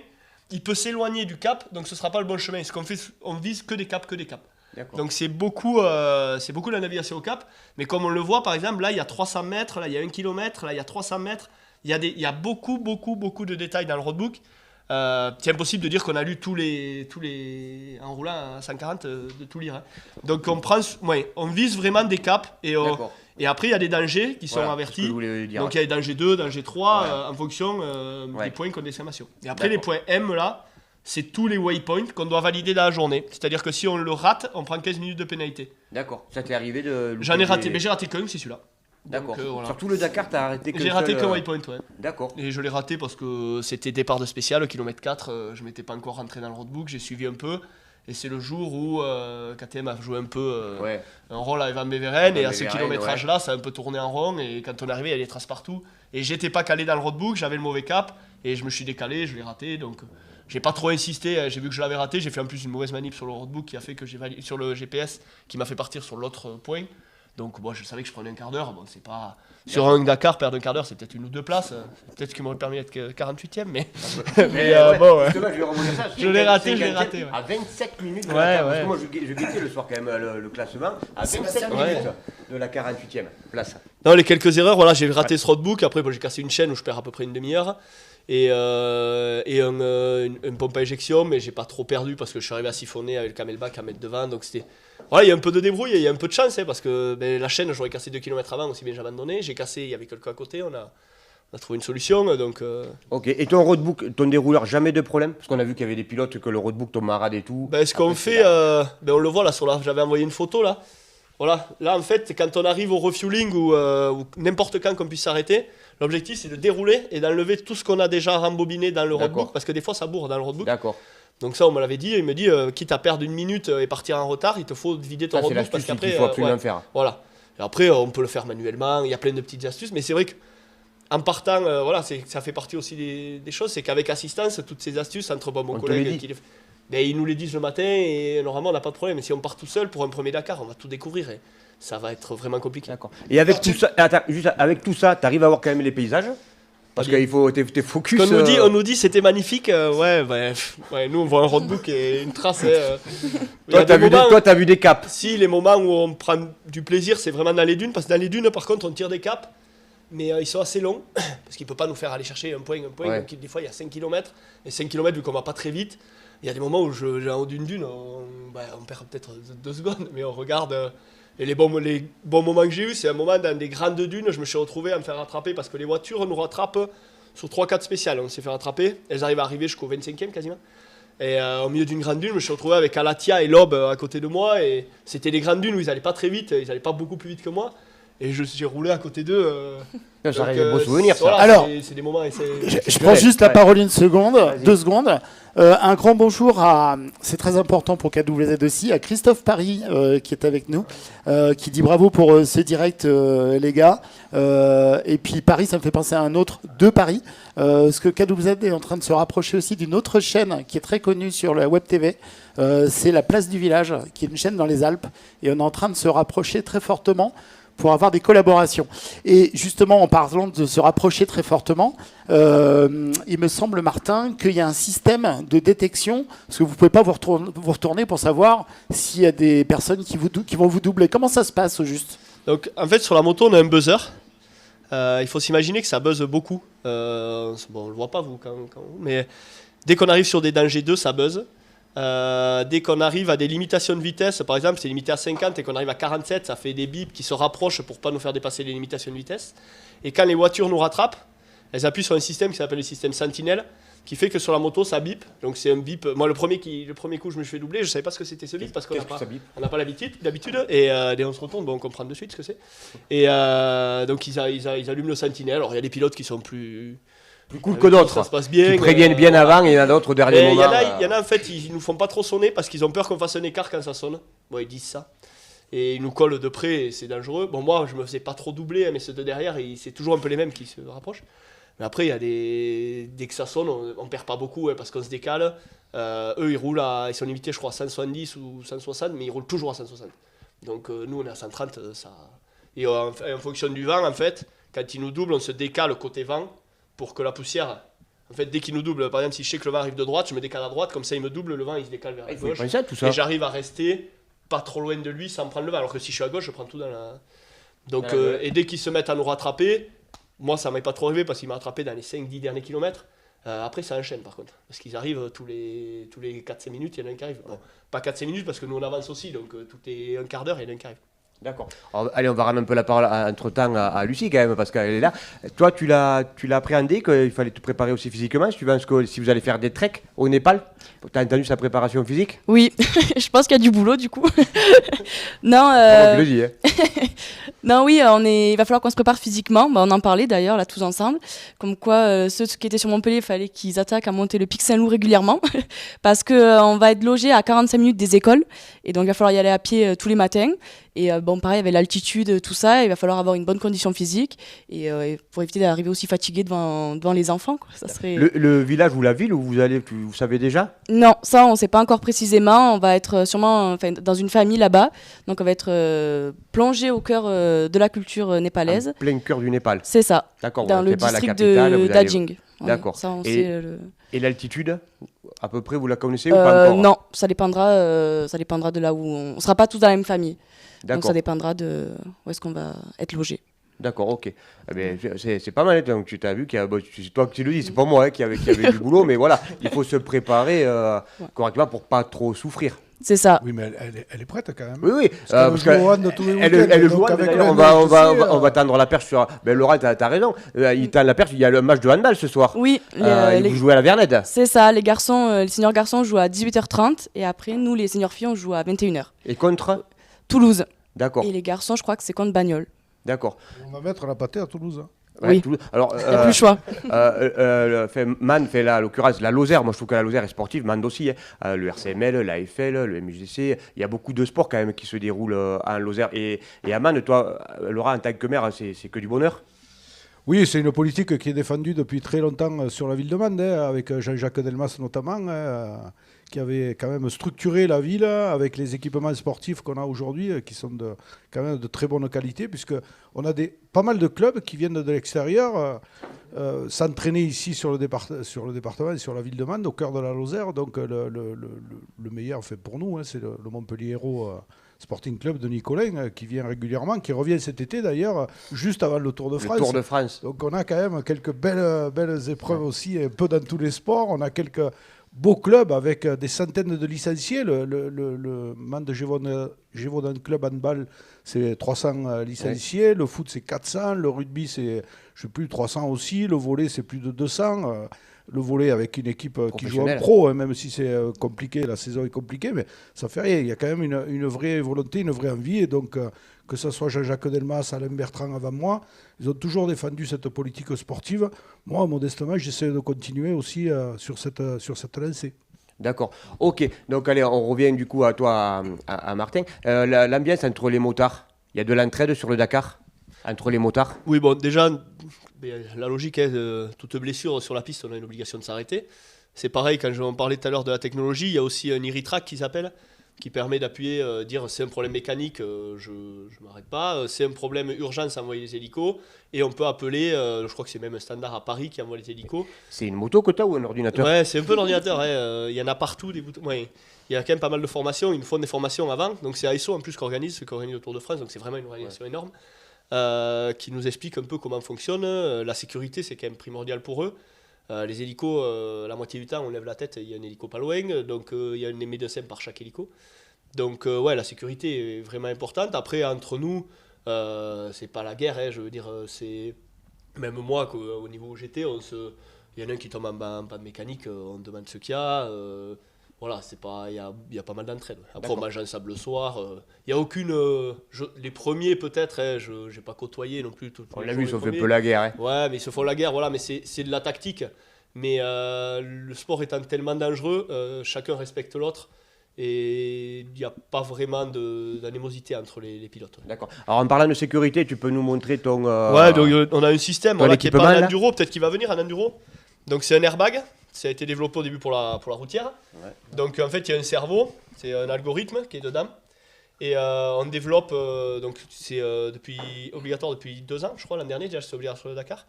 Speaker 4: il peut s'éloigner du cap, donc ce ne sera pas le bon chemin. Ce qu'on fait, on vise que des caps. Donc c'est beaucoup la navigation au cap. Mais comme on le voit, par exemple, là, il y a 300 mètres, là, il y a 1 km, là, il y a 300 mètres. Il y a beaucoup de détails dans le roadbook. C'est impossible de dire qu'on a lu tous les en roulant à 140 de tout lire. Hein. Donc on vise vraiment des caps et après il y a des dangers qui sont avertis. Donc il y a des dangers 2, dangers 3 en fonction des points qu'on d'exclamation. Et après les points M là, c'est tous les waypoints qu'on doit valider dans la journée. C'est-à-dire que si on le rate, on prend 15 minutes de pénalité.
Speaker 3: D'accord. Ça t'est arrivé de...
Speaker 4: J'en ai raté, mais j'ai raté qu'un, c'est celui-là.
Speaker 3: D'accord.
Speaker 4: Voilà.
Speaker 3: Sur tout le Dakar, t'as arrêté qu'un
Speaker 4: J'ai raté qu'un waypoint, ouais.
Speaker 3: D'accord.
Speaker 4: Et je l'ai raté parce que c'était départ de spécial, au kilomètre 4, je m'étais pas encore rentré dans le roadbook, j'ai suivi un peu. Et c'est le jour où KTM a joué un peu un rôle avec Van Beveren. Et à ce kilométrage-là, ça a un peu tourné en rond. Et quand on est arrivé, il y a des traces partout. Et j'étais pas calé dans le roadbook, j'avais le mauvais cap. Et je me suis décalé, je l'ai raté. Donc j'ai pas trop insisté, j'ai vu que je l'avais raté. J'ai fait en plus une mauvaise manip sur le roadbook qui a fait que j'ai validé sur le GPS, qui m'a fait partir sur l'autre point. Donc je savais que je prenais un quart d'heure. Bon, c'est pas... Sur un Dakar, perdre un quart d'heure, c'est peut-être 1 ou 2 places. Peut-être ce qui m'aurait permis d'être 48ème, mais... Je l'ai raté. Ouais.
Speaker 3: À 27 minutes
Speaker 4: parce
Speaker 3: que moi, je guettais le soir quand même le classement. À 27 minutes de la 48e place.
Speaker 4: Non, les quelques erreurs, voilà, j'ai raté ce roadbook. Après, j'ai cassé une chaîne où je perds à peu près une demi-heure. Et une pompe à éjection, mais j'ai pas trop perdu parce que je suis arrivé à siphonner avec le camelback à mettre devant. Donc c'était... Voilà, il y a un peu de débrouille et il y a un peu de chance, parce que la chaîne, j'aurais cassé 2 km avant, aussi bien j'abandonnais. J'ai cassé, il y avait quelqu'un à côté, on a trouvé une solution. Donc,
Speaker 3: Ok, et ton roadbook, ton dérouleur, jamais de problème? Parce qu'on a vu qu'il y avait des pilotes que le roadbook tombe en rade et tout.
Speaker 4: Ce qu'on fait, on le voit là, j'avais envoyé une photo là. Voilà, là en fait, quand on arrive au refueling ou n'importe quand qu'on puisse s'arrêter, l'objectif c'est de dérouler et d'enlever tout ce qu'on a déjà rembobiné dans le roadbook, parce que des fois ça bourre dans le roadbook.
Speaker 3: D'accord.
Speaker 4: Donc ça on me l'avait dit, il me dit quitte à perdre 1 minute et partir en retard, il te faut vider ton roadbook parce qu'après
Speaker 3: il faut absolument faire.
Speaker 4: Voilà. Et après on peut le faire manuellement, il y a plein de petites astuces, mais c'est vrai que en partant, ça fait partie aussi des choses, c'est qu'avec assistance, toutes ces astuces entre mon collègue ils nous les disent le matin et normalement on n'a pas de problème. Mais si on part tout seul pour un premier Dakar, on va tout découvrir et ça va être vraiment compliqué.
Speaker 3: D'accord. Et avec tout ça, avec tout ça, tu arrives à voir quand même les paysages? Parce qu'il faut t'es focus.
Speaker 4: On nous dit c'était magnifique. Nous on voit un roadbook et une trace.
Speaker 3: Toi t'as vu des caps.
Speaker 4: Si, les moments où on prend du plaisir, c'est vraiment dans les dunes, parce que dans les dunes, par contre, on tire des caps, mais ils sont assez longs, parce qu'il ne peut pas nous faire aller chercher un point.
Speaker 3: Ouais.
Speaker 4: Donc des fois il y a 5 km, et 5 km vu qu'on va pas très vite, il y a des moments où en haut d'une dune, on perd peut-être 2 secondes, mais on regarde. Et les bons moments que j'ai eu, c'est un moment dans des grandes dunes, je me suis retrouvé à me faire rattraper parce que les voitures nous rattrapent sur 3-4 spéciales. On s'est fait rattraper, elles arrivent à arriver jusqu'au 25e quasiment. Et au milieu d'une grande dune, je me suis retrouvé avec Alatia et Lob à côté de moi. Et c'était des grandes dunes où ils n'allaient pas très vite, ils n'allaient pas beaucoup plus vite que moi. Et j'ai roulé à côté d'eux.
Speaker 3: Ça reste un beau souvenir, ça.
Speaker 4: Voilà,
Speaker 6: Alors,
Speaker 4: c'est des moments.
Speaker 6: Je prends juste la parole 1 seconde, 2 secondes. Un grand bonjour c'est très important pour KWZ aussi, à Christophe Paris qui est avec nous, qui dit bravo pour ce direct les gars. Et puis Paris, ça me fait penser à un autre de Paris, parce que KWZ est en train de se rapprocher aussi d'une autre chaîne qui est très connue sur la web TV. C'est la Place du Village, qui est une chaîne dans les Alpes, et on est en train de se rapprocher très fortement pour avoir des collaborations. Et justement, en parlant de se rapprocher très fortement, il me semble, Martin, qu'il y a un système de détection, parce que vous ne pouvez pas vous retourner pour savoir s'il y a des personnes qui vont vous doubler. Comment ça se passe, au juste ?
Speaker 4: Donc en fait sur la moto on a un buzzer. Il faut s'imaginer que ça buzz beaucoup. Bon, on le voit pas vous mais dès qu'on arrive sur des dangers 2 ça buzz. Dès qu'on arrive à des limitations de vitesse, par exemple c'est limité à 50 et qu'on arrive à 47, ça fait des bips qui se rapprochent pour pas nous faire dépasser les limitations de vitesse. Et quand les voitures nous rattrapent, elles appuient sur un système qui s'appelle le système Sentinelle, qui fait que sur la moto ça bip. Donc c'est un bip. Moi le premier coup je me suis fait doubler, je savais pas ce que c'était ce bip parce qu'on n'a pas l'habitude. Et dès on se retourne, bon, on comprend de suite ce que c'est. Et donc ils allument le Sentinelle. Alors il y a des pilotes qui sont plus
Speaker 3: cool que d'autres.
Speaker 4: Ça se passe bien.
Speaker 3: Qui préviennent bien avant et il y en a d'autres au dernier moment.
Speaker 4: Il y en a en fait, ils nous font pas trop sonner parce qu'ils ont peur qu'on fasse un écart quand ça sonne. Bon, ils disent ça. Et ils nous collent de près et c'est dangereux. Bon, moi je me faisais pas trop doubler, mais ceux de derrière, c'est toujours un peu les mêmes qui se rapprochent. Mais après, il y a dès que ça sonne, on perd pas beaucoup parce qu'on se décale. Eux, ils sont limités, je crois, à 170 ou 160, mais ils roulent toujours à 160. Donc nous, on est à 130. Et en fonction du vent, en fait, quand ils nous doublent, on se décale côté vent pour que la poussière... En fait, dès qu'ils nous doublent, par exemple, si je sais que le vent arrive de droite, je me décale à droite, comme ça, il me double, le vent, il se décale vers la gauche. Et j'arrive à rester pas trop loin de lui sans prendre le vent. Alors que si je suis à gauche, je prends tout dans la... Donc, et dès qu'ils se mettent à nous rattraper... Moi, ça m'est pas trop arrivé parce qu'il m'a rattrapé dans les 5-10 derniers kilomètres. Après, ça enchaîne par contre. Parce qu'ils arrivent tous les 4-5 minutes, il y en a un qui arrive. Bon, pas 4-5 minutes parce que nous on avance aussi, donc tout est un quart d'heure, il y en a un qui arrive.
Speaker 3: D'accord. Allez, on va rendre un peu la parole entre-temps à Lucie quand même, parce qu'elle est là. Toi, tu l'as appréhendé qu'il fallait te préparer aussi physiquement. Si vous allez faire des treks au Népal, tu as entendu sa préparation physique?
Speaker 7: Oui, je pense qu'il y a du boulot du coup. Non,
Speaker 3: tu le dis, hein.
Speaker 7: Non, oui, il va falloir qu'on se prépare physiquement. On en parlait d'ailleurs là tous ensemble. Comme quoi, ceux qui étaient sur Montpellier, il fallait qu'ils attaquent à monter le pic Saint-Loup régulièrement. Parce qu'on va être logé à 45 minutes des écoles. Et donc, il va falloir y aller à pied tous les matins. Et bon, pareil, avec l'altitude, tout ça, il va falloir avoir une bonne condition physique. Et pour éviter d'arriver aussi fatigué devant les enfants. Quoi. Ça serait...
Speaker 3: le village ou la ville où vous allez, vous savez déjà?
Speaker 7: Non, ça, on ne sait pas encore précisément. On va être sûrement dans une famille là-bas. Donc, on va être plongé au cœur de la culture népalaise.
Speaker 3: En plein cœur du Népal.
Speaker 7: C'est ça.
Speaker 3: D'accord.
Speaker 7: Dans le district de Dajing.
Speaker 3: D'accord.
Speaker 7: Ça,
Speaker 3: et l'altitude, à peu près, vous la connaissez ou pas encore?
Speaker 7: Non, ça dépendra de là où on sera pas tous dans la même famille.
Speaker 3: D'accord.
Speaker 7: Donc ça dépendra de où est-ce qu'on va être logé.
Speaker 3: D'accord, ok. Eh bien, c'est pas mal. Donc tu t'as vu c'est toi qui le dis, c'est pas moi qui avait du boulot, mais voilà, il faut se préparer correctement pour pas trop souffrir.
Speaker 7: C'est ça.
Speaker 5: Oui, mais elle est prête quand même.
Speaker 3: Oui.
Speaker 5: Parce qu'elle
Speaker 3: joue on va tendre la perche sur. Ben Laurent, t'as raison. Il tend la perche. Il y a le match de handball ce soir.
Speaker 7: Oui.
Speaker 3: Vous jouez à la Vernette.
Speaker 7: C'est ça. Les seniors garçons jouent à 18h30 et après nous, les seniors filles, on joue à 21h.
Speaker 3: Et contre
Speaker 7: Toulouse.
Speaker 3: D'accord.
Speaker 7: Et les garçons, je crois que c'est contre Bagnols.
Speaker 3: D'accord.
Speaker 5: On va mettre la pâtée à Toulouse. Hein.
Speaker 3: Ouais,
Speaker 7: oui.
Speaker 3: Toulouse. Alors,
Speaker 7: il n'y a plus le choix.
Speaker 3: Man fait là, à l'occurrence, la Lozère. Moi, je trouve que la Lozère est sportive. Man aussi. Le RCML, l'AFL, le MUGC. Il y a beaucoup de sports quand même qui se déroulent en Lozère. Et à Man, toi, Laura, en tant que maire, c'est que du bonheur?
Speaker 5: Oui, c'est une politique qui est défendue depuis très longtemps sur la ville de Mende, avec Jean-Jacques Delmas notamment, qui avait quand même structuré la ville avec les équipements sportifs qu'on a aujourd'hui, qui sont quand même de très bonne qualité, puisqu'on a pas mal de clubs qui viennent de l'extérieur s'entraîner ici sur le département et sur la ville de Mende, au cœur de la Lozère. Donc le meilleur fait pour nous, c'est le Montpellier Hérault Sporting Club de Nicolin, qui vient régulièrement, qui revient cet été d'ailleurs, juste avant le Tour de France.
Speaker 3: Le Tour de France.
Speaker 5: Donc on a quand même quelques belles épreuves aussi, un peu dans tous les sports. On a quelques beaux clubs avec des centaines de licenciés. Le Mende Gévaudan Club handball, c'est 300 licenciés. Ouais. Le foot, c'est 400. Le rugby, c'est, je sais plus, 300 aussi. Le volley, c'est plus de 200. Le volley avec une équipe qui joue en pro, même si c'est compliqué, la saison est compliquée, mais ça fait rien. Il y a quand même une vraie volonté, une vraie envie. Et donc, que ce soit Jean-Jacques Delmas, Alain Bertrand avant moi, ils ont toujours défendu cette politique sportive. Moi, modestement, j'essaie de continuer aussi sur cette lancée.
Speaker 3: D'accord. Ok. Donc, allez, on revient du coup à toi, à Martin. L'ambiance entre les motards, il y a de l'entraide sur le Dakar entre les motards?
Speaker 4: Oui, bon, déjà, la logique est toute blessure sur la piste, on a une obligation de s'arrêter. C'est pareil, quand on parlait tout à l'heure de la technologie, il y a aussi un Iritrack qui s'appelle, qui permet d'appuyer, dire c'est un problème mécanique, je ne m'arrête pas, c'est un problème urgence, envoyer les hélicos, et on peut appeler, je crois que c'est même un standard à Paris qui envoie les hélicos.
Speaker 3: C'est une moto que tu as ou un ordinateur?
Speaker 4: Ouais, c'est un peu un ordinateur, il y en a partout des boutons. Ouais. il y a quand même pas mal de formations. Ils nous font des formations avant. Donc c'est ASO en plus qui organise le Tour de France. Donc c'est vraiment une organisation énorme qui nous explique un peu comment fonctionne. La sécurité, c'est quand même primordial pour eux. Les hélicos, la moitié du temps, on lève la tête, il y a un hélico pas loin. Donc il y a un médecin par chaque hélico. Donc la sécurité est vraiment importante. Après, entre nous, c'est pas la guerre. Je veux dire, c'est même moi, au niveau où j'étais, il y en a un qui tombe en panne mécanique, on demande ce qu'il y a. Voilà, il y a pas mal d'entraide. Après, on mange ensemble le soir. Il n'y a aucune. Les premiers, peut-être, je n'ai pas côtoyé non plus.
Speaker 3: On l'a vu, ils se font un peu la guerre. Hein.
Speaker 4: Ouais, mais ils se font la guerre, voilà, mais c'est de la tactique. Mais le sport étant tellement dangereux, chacun respecte l'autre. Et il n'y a pas vraiment d'animosité entre les pilotes. Ouais.
Speaker 3: D'accord. Alors, en parlant de sécurité, tu peux nous montrer ton.
Speaker 4: Ouais, donc on a un système qui n'est pas en enduro, peut-être qu'il va venir en enduro. Donc, c'est un airbag. Ça a été développé au début pour la routière. Ouais. Donc en fait, il y a un cerveau, c'est un algorithme qui est dedans. Et on développe, donc c'est obligatoire depuis 2 ans, je crois, l'an dernier, déjà c'est obligatoire sur le Dakar.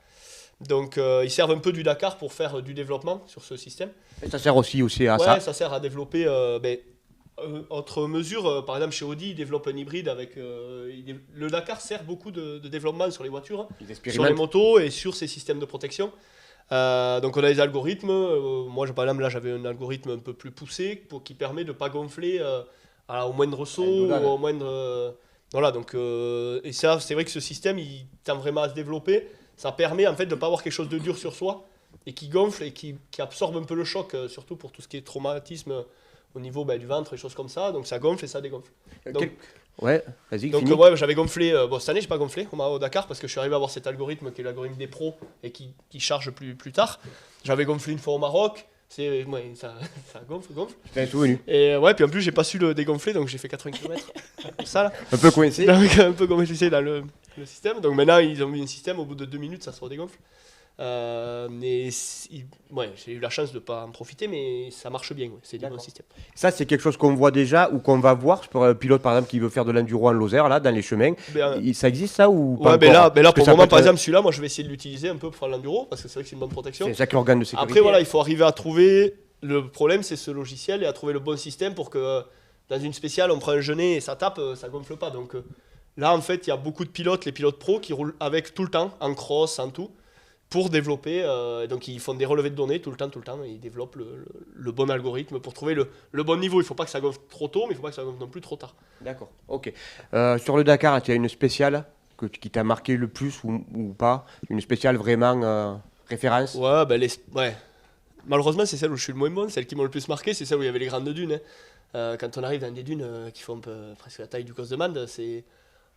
Speaker 4: Donc ils servent un peu du Dakar pour faire du développement sur ce système.
Speaker 3: Et ça sert aussi à ça.
Speaker 4: Ouais, ça sert à développer autre mesure. Par exemple, chez Audi, ils développent un hybride avec... le Dakar sert beaucoup de développement sur les voitures, sur les motos et sur ces systèmes de protection. Donc on a des algorithmes, moi par exemple là j'avais un algorithme un peu plus poussé qui permet de ne pas gonfler au moindre saut ou au moindre... voilà, donc, et ça c'est vrai que ce système il tend vraiment à se développer, ça permet en fait de ne pas avoir quelque chose de dur sur soi et qui gonfle et qui absorbe un peu le choc, surtout pour tout ce qui est traumatisme au niveau du ventre et choses comme ça, donc ça gonfle et ça dégonfle. Donc,
Speaker 3: ouais, vas-y.
Speaker 4: Donc j'avais gonflé, cette année j'ai pas gonflé au Dakar parce que je suis arrivé à avoir cet algorithme qui est l'algorithme des pros et qui charge plus tard. J'avais gonflé une fois au Maroc, ça gonfle.
Speaker 3: T'es souvenu.
Speaker 4: Et puis en plus j'ai pas su le dégonfler donc j'ai fait 80 km. Ça là.
Speaker 3: Un peu coincé.
Speaker 4: Donc, un peu coincé dans le système. Donc maintenant ils ont mis un système, au bout de 2 minutes ça se redégonfle. Mais j'ai eu la chance de ne pas en profiter, mais ça marche bien, c'est du bon système.
Speaker 3: Ça, c'est quelque chose qu'on voit déjà ou qu'on va voir pour un pilote par exemple qui veut faire de l'enduro en Lozère, là, dans les chemins. Ça existe ça ou pas
Speaker 4: là pour le moment, par exemple, celui-là, moi je vais essayer de l'utiliser un peu pour faire l'enduro parce que c'est vrai que c'est une bonne protection.
Speaker 3: C'est ça qui organe de sécurité.
Speaker 4: Après, voilà, il faut arriver à trouver. Le problème, c'est ce logiciel et à trouver le bon système pour que dans une spéciale, on prend un genet et ça tape, ça gonfle pas. Donc là, en fait, il y a beaucoup de pilotes, les pilotes pros, qui roulent avec tout le temps, en cross, en tout. Pour développer, donc ils font des relevés de données tout le temps, et ils développent le bon algorithme pour trouver le bon niveau. Il ne faut pas que ça gonfle trop tôt, mais il ne faut pas que ça gonfle non plus trop tard.
Speaker 3: D'accord, ok. Sur le Dakar, tu as une spéciale qui t'a marqué le plus ou pas? Une spéciale vraiment référence?
Speaker 4: Ouais. Malheureusement, c'est celle où je suis le moins bon, celle qui m'a le plus marqué, c'est celle où il y avait les grandes dunes. Hein. Quand on arrive dans des dunes qui font presque la taille du Cos de Mande, c'est...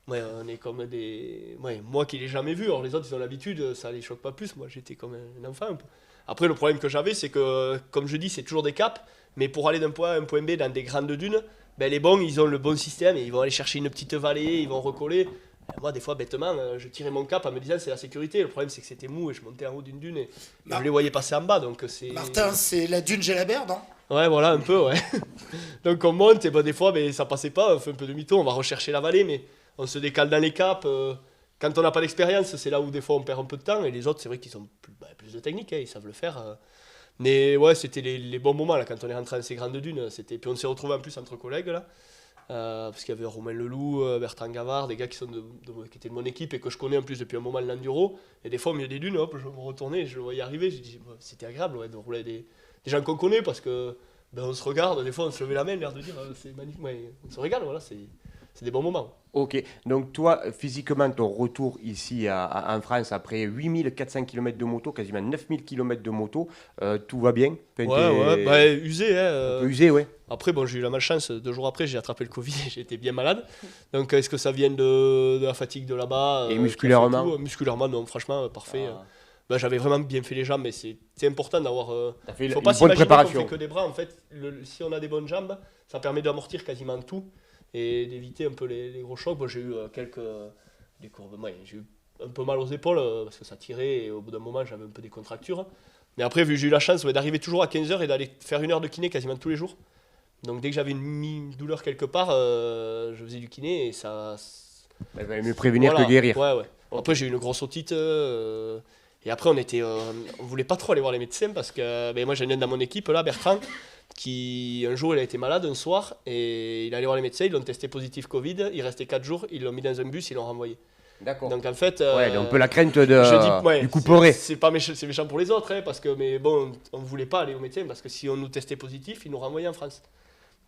Speaker 4: Ouais, on est comme des... Ouais, moi qui ne l'ai jamais vu, alors les autres ils ont l'habitude, ça les choque pas plus, moi j'étais comme un enfant un peu. Après le problème que j'avais c'est que, comme je dis, c'est toujours des caps, mais pour aller d'un point A à un point B dans des grandes dunes, les bons ils ont le bon système et ils vont aller chercher une petite vallée, ils vont recoller. Et moi des fois bêtement, je tirais mon cap en me disant c'est la sécurité, le problème c'est que c'était mou et je montais en haut d'une dune et je les voyais passer en bas, donc c'est...
Speaker 1: Martin, c'est la dune Gélabert, non?
Speaker 4: Ouais, voilà, un peu, ouais. Donc on monte et des fois ça passait pas, on fait un peu demi-tour, on va rechercher la vallée, mais... On se décale dans les caps. Quand on n'a pas d'expérience, c'est là où des fois on perd un peu de temps. Et les autres, c'est vrai qu'ils ont plus de technique, ils savent le faire. Mais ouais, c'était les bons moments là, quand on est rentré dans ces grandes dunes. Puis on s'est retrouvés en plus entre collègues là. Parce qu'il y avait Romain Leloup, Bertrand Gavard, des gars qui étaient de mon équipe et que je connais en plus depuis un moment l'enduro. Et des fois au milieu des dunes, hop, je me retournais, je le voyais arriver. J'ai dit, c'était agréable de rouler des gens qu'on connaît parce que on se regarde, des fois on se levait la main, l'air de dire c'est magnifique. Ouais, on se regarde, voilà, c'est des bons moments.
Speaker 3: Ok, donc toi, physiquement, ton retour ici en France, après 8400 km de moto, quasiment 9000 km de moto, tout va bien?
Speaker 4: Ouais, usé.
Speaker 3: Un peu usé, ouais.
Speaker 4: Après, j'ai eu la malchance, 2 jours après, j'ai attrapé le Covid et j'étais bien malade. Donc, est-ce que ça vient de la fatigue de là-bas?
Speaker 3: Et musculairement?
Speaker 4: Musculairement, non, franchement, parfait. J'avais vraiment bien fait les jambes, mais c'est important d'avoir...
Speaker 3: Il faut pas s'imaginer qu'on fait
Speaker 4: que des bras. En fait, si on a des bonnes jambes, ça permet d'amortir quasiment tout et d'éviter un peu les gros chocs. J'ai eu des courbes, j'ai eu un peu mal aux épaules parce que ça tirait et au bout d'un moment j'avais un peu des contractures. Mais après, vu que j'ai eu la chance d'arriver toujours à 15h et d'aller faire 1 heure de kiné quasiment tous les jours. Donc dès que j'avais une douleur quelque part, je faisais du kiné et ça...
Speaker 3: Il valait mieux prévenir que guérir.
Speaker 4: Ouais. Après j'ai eu une grosse otite et après on voulait pas trop aller voir les médecins parce que moi j'ai un dans mon équipe là, Bertrand, qui un jour il a été malade un soir et il allait voir les médecins, ils l'ont testé positif Covid, il restait 4 jours, ils l'ont mis dans un bus, ils l'ont renvoyé.
Speaker 3: D'accord.
Speaker 4: Donc en fait,
Speaker 3: Ouais, un peu la crainte du coup
Speaker 4: c'est pas méchant, c'est méchant pour les autres, hein, parce que mais bon, on voulait pas aller au médecin parce que si on nous testait positif, ils nous renvoyaient en France.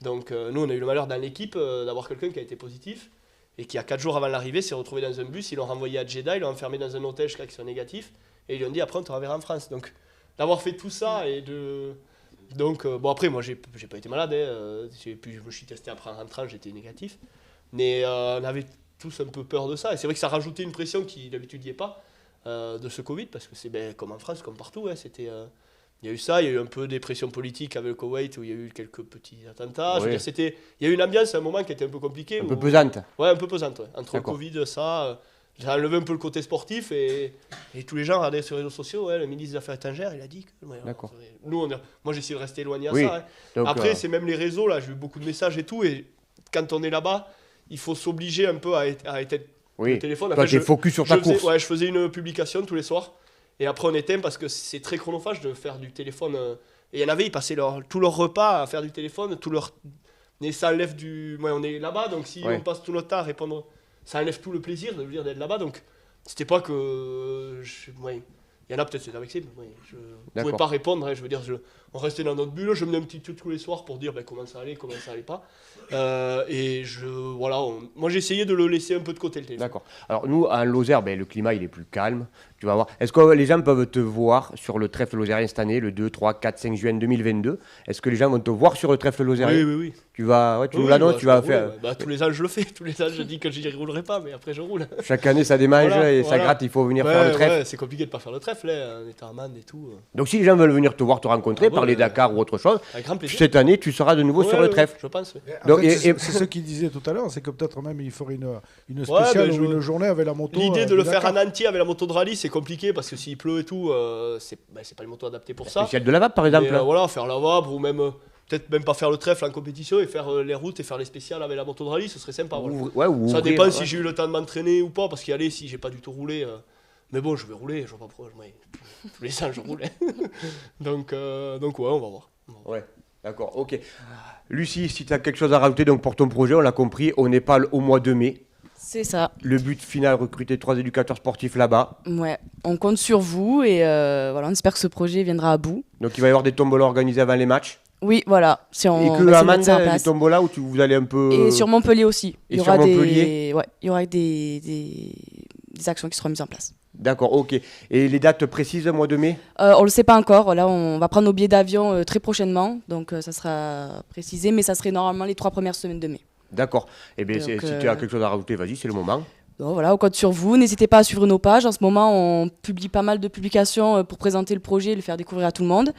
Speaker 4: Donc nous on a eu le malheur dans l'équipe d'avoir quelqu'un qui a été positif et qui a 4 jours avant l'arrivée s'est retrouvé dans un bus, ils l'ont renvoyé à Jeddah, ils l'ont enfermé dans un hôtel jusqu'à qu'il soit négatif et ils lui ont dit après on te renverra en France. Donc d'avoir fait tout ça et de donc bon après moi j'ai pas été malade, hein, je me suis testé après en rentrant, j'étais négatif, mais on avait tous un peu peur de ça. Et c'est vrai que ça rajoutait une pression qui d'habitude n'y est pas de ce Covid, parce que c'est comme en France, comme partout. Hein, il y a eu ça, il y a eu un peu des pressions politiques avec le Koweït où il y a eu quelques petits attentats. Je veux dire, il y a eu une ambiance à un moment qui était un peu compliquée.
Speaker 3: Un peu pesante.
Speaker 4: Ouais, un peu pesante. Ouais. Entre le
Speaker 3: D'accord.
Speaker 4: Covid, ça a enlevé un peu le côté sportif et tous les gens regardaient sur les réseaux sociaux. Ouais, le ministre des Affaires étrangères, il a dit que. Ouais,
Speaker 3: D'accord.
Speaker 4: Nous, moi j'ai essayé de rester éloigné à
Speaker 3: Oui.
Speaker 4: ça. Hein.
Speaker 3: Donc,
Speaker 4: Après, c'est même les réseaux, là, j'ai eu beaucoup de messages et tout. Et quand on est là-bas, il faut s'obliger un peu à arrêter
Speaker 3: oui.
Speaker 4: le téléphone.
Speaker 3: Toi, tu es focus sur ta course.
Speaker 4: Je faisais une publication tous les soirs. Et après, on éteint parce que c'est très chronophage de faire du téléphone. Et il y en avait, ils passaient tout leur repas à faire du téléphone. Et ça enlève du. Ouais, on est là-bas, donc si on passe tout notre temps à répondre, ça enlève tout le plaisir de dire d'être là-bas. Donc, c'était pas que. Il y en a peut-être, c'est avec ça. Je ne pouvais pas répondre. Hein, je veux dire, on restait dans notre bulle. Je menais un petit truc tous les soirs pour dire comment ça allait pas. Et moi, j'ai essayé de le laisser un peu de côté le téléphone.
Speaker 3: D'accord. Alors, nous, en Lozère, le climat, il est plus calme. Tu vas voir. Est-ce que les gens peuvent te voir sur le trèfle lozérien cette année, le 2, 3, 4, 5 juin 2022 ? Est-ce que les gens vont te voir sur le trèfle lozérien ?
Speaker 4: Oui.
Speaker 3: Tu nous l'annonces, tu vas faire.
Speaker 4: Tous les ans, je le fais. Tous les ans, je dis que je n'y roulerai pas, mais après, je roule.
Speaker 3: Chaque année, ça démange et ça gratte. Il faut venir faire le trèfle.
Speaker 4: Ouais, c'est compliqué de ne pas faire le trèfle. On est en amende et tout.
Speaker 3: Donc, si les gens veulent venir te voir, te rencontrer, parler Dakar ou autre chose,
Speaker 4: avec grand plaisir.
Speaker 3: Cette année, tu seras de nouveau sur le trèfle.
Speaker 4: Je pense.
Speaker 5: En fait, c'est ce qu'il disait tout à l'heure, c'est que peut-être même il ferait une spéciale ou une journée avec la moto.
Speaker 4: L'idée de le faire en entier avec la moto de rallye, c'est compliqué parce que s'il pleut et tout, c'est pas une moto adaptée pour ça.
Speaker 3: Spéciale de la VAP, par exemple.
Speaker 4: Voilà, faire la VAP ou même. Peut-être même pas faire le trèfle en compétition et faire les routes et faire les spéciales avec la moto de rallye, ce serait sympa. Voilà. Ça dépend si j'ai eu le temps de m'entraîner ou pas, parce qu'y aller, si j'ai pas du tout roulé. Mais bon, je vais rouler, je vois pas pourquoi. Tous les ans, je roulais. donc, ouais, on va voir.
Speaker 3: Ouais, d'accord, ok. Lucie, si tu as quelque chose à rajouter donc pour ton projet, on l'a compris, au Népal au mois de mai.
Speaker 7: C'est ça.
Speaker 3: Le but final, recruter 3 éducateurs sportifs là-bas.
Speaker 7: Ouais, on compte sur vous et voilà, on espère que ce projet viendra à bout.
Speaker 3: Donc il va y avoir des tombolas organisés avant les matchs.
Speaker 7: Oui, voilà.
Speaker 3: Et que à Mende, les tombolas où vous allez un peu.
Speaker 7: Et sur Montpellier aussi.
Speaker 3: Il y aura
Speaker 7: il y aura des actions qui seront mises en place.
Speaker 3: D'accord, ok. Et les dates précises, mois de mai ?
Speaker 7: On ne le sait pas encore. Là, on va prendre nos billets d'avion très prochainement. Donc, ça sera précisé. Mais ça serait normalement les 3 premières semaines de mai.
Speaker 3: D'accord. Eh bien, si tu as quelque chose à rajouter, vas-y, c'est le moment.
Speaker 7: Donc, voilà, on compte sur vous. N'hésitez pas à suivre nos pages. En ce moment, on publie pas mal de publications pour présenter le projet et le faire découvrir à tout le monde.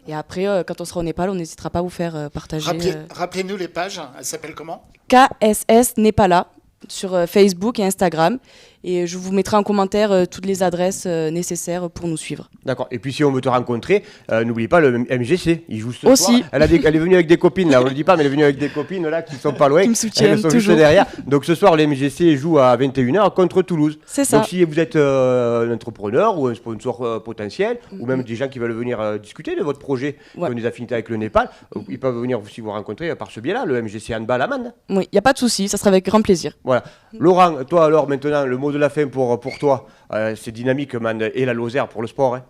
Speaker 7: Et après, quand on sera au Népal, on n'hésitera pas à vous faire partager.
Speaker 1: Rappelez-nous les pages. Elles s'appellent comment ?
Speaker 7: KSS Népala sur Facebook et Instagram. Et je vous mettrai en commentaire toutes les adresses nécessaires pour nous suivre.
Speaker 3: D'accord. Et puis si on veut te rencontrer, n'oublie pas le MGC. Il joue ce
Speaker 7: aussi.
Speaker 3: soir. Elle est venue avec des copines, là. On ne le dit pas, mais elle est venue avec des copines là qui sont pas loin.
Speaker 7: Qui me soutiennent
Speaker 3: elles sont
Speaker 7: toujours.
Speaker 3: juste derrière. Donc ce soir, le MGC joue à 21h contre Toulouse.
Speaker 7: C'est ça.
Speaker 3: Donc si vous êtes un entrepreneur ou un sponsor potentiel, ou même des gens qui veulent venir discuter de votre projet, qui ont des affinités avec le Népal, ils peuvent venir aussi vous rencontrer par ce biais-là, le MGC Handball à Mende.
Speaker 7: Oui, il n'y a pas de souci. Ça sera avec grand plaisir.
Speaker 3: Voilà. Laurent, toi alors maintenant, le mot de la fin pour toi. C'est dynamique, Mende et la Lozère pour le sport. Hein.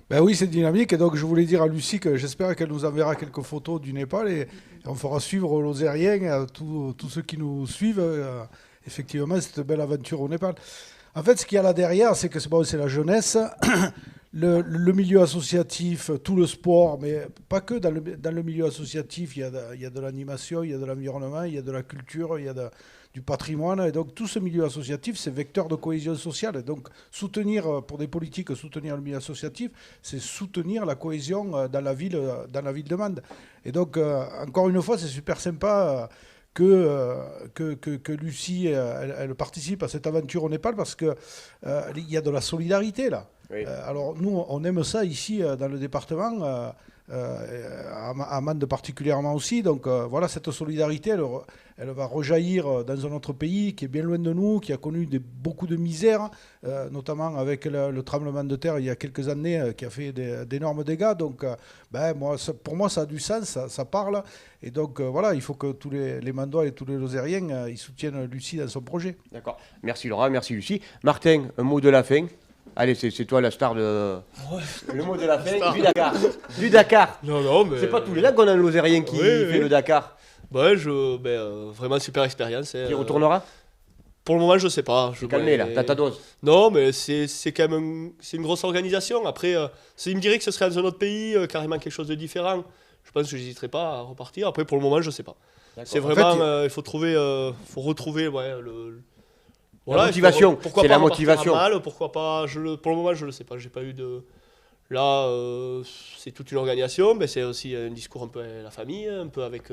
Speaker 5: Ben oui, c'est dynamique. Et donc, je voulais dire à Lucie que j'espère qu'elle nous enverra quelques photos du Népal et on fera suivre aux Lozériens, à tous ceux qui nous suivent, effectivement, cette belle aventure au Népal. En fait, ce qu'il y a là derrière, c'est que c'est la jeunesse, le milieu associatif, tout le sport, mais pas que dans le milieu associatif. Il y a de l'animation, il y a de l'environnement, il y a de la culture, il y a du patrimoine. Et donc, tout ce milieu associatif, c'est vecteur de cohésion sociale. Et donc, pour des politiques, soutenir le milieu associatif, c'est soutenir la cohésion dans la ville de Mende. Et donc, encore une fois, c'est super sympa que Lucie elle participe à cette aventure au Népal parce qu'il y a de la solidarité là. Oui. Alors, nous, on aime ça ici dans le département. à Mende particulièrement aussi. Donc voilà, cette solidarité, elle va rejaillir dans un autre pays qui est bien loin de nous, qui a connu beaucoup de misère, notamment avec le tremblement de terre il y a quelques années qui a fait d'énormes dégâts. Donc pour moi, ça a du sens, ça parle. Et donc voilà, il faut que tous les Mandois et tous les Lozériens ils soutiennent Lucie dans son projet.
Speaker 3: D'accord. Merci Laurent, merci Lucie. Martin, un mot de la fin. Allez, c'est toi la star de... Ouais. Le mot de la fin, du Dakar. Du Dakar.
Speaker 4: Non, mais...
Speaker 3: C'est pas tous les ans qu'on a un Lozérien qui fait le Dakar.
Speaker 4: Ouais, vraiment super expérience.
Speaker 3: Qui retournera
Speaker 4: Pour le moment, je sais pas.
Speaker 3: Je calmé là, t'as ta dose.
Speaker 4: Non, mais c'est quand même c'est une grosse organisation. Après, s'il me dirait que ce serait dans un autre pays, carrément quelque chose de différent, je pense que j'hésiterais pas à repartir. Après, pour le moment, je sais pas. D'accord. C'est vraiment, il faut retrouver
Speaker 3: la motivation.
Speaker 4: Pourquoi
Speaker 3: c'est
Speaker 4: pas
Speaker 3: la motivation.
Speaker 4: Mal, pourquoi pas pour le moment, je le sais pas. J'ai pas eu de. Là, c'est toute une organisation, mais c'est aussi un discours un peu avec la famille, un peu avec.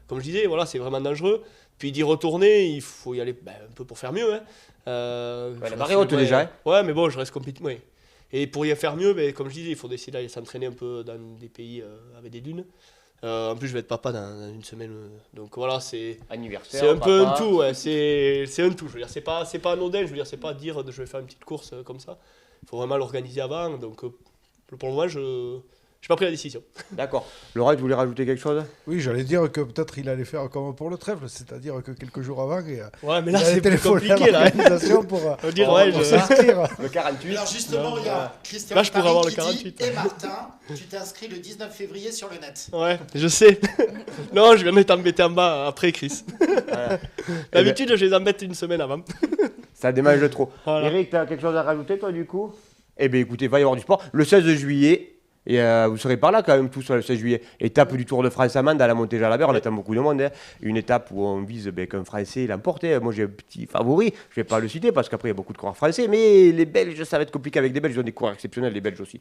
Speaker 4: Comme je disais, voilà, c'est vraiment dangereux. Puis d'y retourner, il faut y aller un peu pour faire mieux. Hein.
Speaker 3: La marée haute déjà. Hein.
Speaker 4: Ouais, mais bon, je reste compétitif. Ouais. Et pour y faire mieux, comme je disais, il faut décider d'aller s'entraîner un peu dans des pays avec des dunes. En plus, je vais être papa dans une semaine. Donc voilà, c'est
Speaker 3: anniversaire.
Speaker 4: C'est un peu un tout. Ouais. C'est un tout. Je veux dire, c'est pas anodin. Je veux dire, c'est pas dire je vais faire une petite course comme ça. Il faut vraiment l'organiser avant. Donc pour le moment, je n'ai pas pris la décision.
Speaker 3: D'accord. Laurent, tu voulais rajouter quelque chose ?
Speaker 5: Oui, j'allais dire que peut-être il allait faire comme pour le trèfle, c'est-à-dire que quelques jours avant,
Speaker 4: ouais, mais là c'est plus compliqué là.
Speaker 5: Pour
Speaker 4: dire
Speaker 5: s'inscrire.
Speaker 3: Le 48.
Speaker 1: Alors justement, il y a Christian
Speaker 4: là, je pourrais avoir le
Speaker 1: qui
Speaker 4: 48.
Speaker 1: dit, et Martin, tu t'inscris le 19 février sur le net.
Speaker 4: Ouais, je sais. Non, je viens d'être embêté en bas après Chris. Voilà. D'habitude, je les embête une semaine avant.
Speaker 3: Ça démange trop.
Speaker 4: Voilà.
Speaker 3: Eric, tu as quelque chose à rajouter toi du coup ? Eh bien écoutez, va y avoir du sport. Le 16 juillet, et vous serez par là quand même tous le 16 juillet. Étape du Tour de France à Mende à la Montée-Jalabert, on attend beaucoup de monde. Hein. Une étape où on vise qu'un Français l'emporte. Moi j'ai un petit favori, je ne vais pas le citer parce qu'après il y a beaucoup de coureurs français, mais les Belges, ça va être compliqué avec des Belges, ils ont des coureurs exceptionnels, les Belges aussi.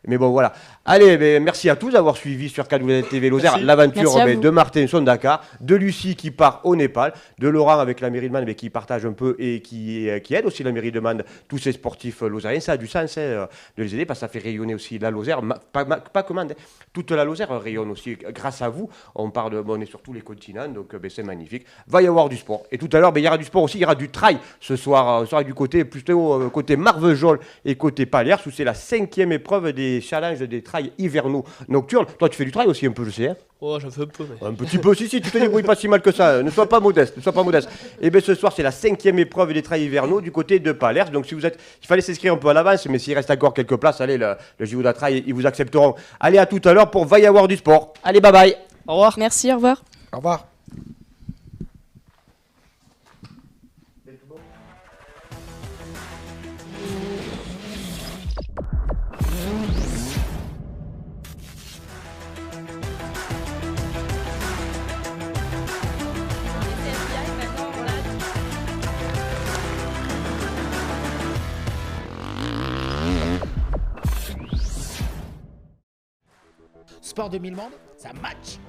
Speaker 3: Mais bon voilà. Allez, merci à tous d'avoir suivi sur KWTV Lozère l'aventure de Martin son Dakar, de Lucie qui part au Népal, de Laurent avec la mairie de Mende qui partage un peu et qui aide aussi la mairie de Mende, tous ces sportifs lozériens. Ça a du sens de les aider parce que ça fait rayonner aussi la Lozère. Pas que Mende, toute la Lozère rayonne aussi grâce à vous. On est sur tous les continents, donc c'est magnifique. Va y avoir du sport. Et tout à l'heure, il y aura du sport aussi, il y aura du trail ce soir. Ce sera du côté plutôt côté Marvejols et côté Paliers, où c'est la 5e épreuve des challenges des trails hivernaux nocturnes. Toi, tu fais du trail aussi un peu, je sais. Hein.
Speaker 4: Oh, j'en fais un peu. Mais...
Speaker 3: Un petit peu, si, tu te débrouilles pas si mal que ça. Ne sois pas modeste. Et bien ce soir, c'est la 5e épreuve des trails hivernaux du côté de Paliers. Donc si vous êtes, il fallait s'inscrire un peu à l'avance, mais s'il reste encore quelques places, allez, le JO d'Atrail, ils vous accepteront. Allez, à tout à l'heure pour Va y avoir du sport. Allez, bye bye.
Speaker 4: Au revoir.
Speaker 7: Merci, au revoir.
Speaker 5: Au revoir.
Speaker 1: Sport 2000 Mende, ça match.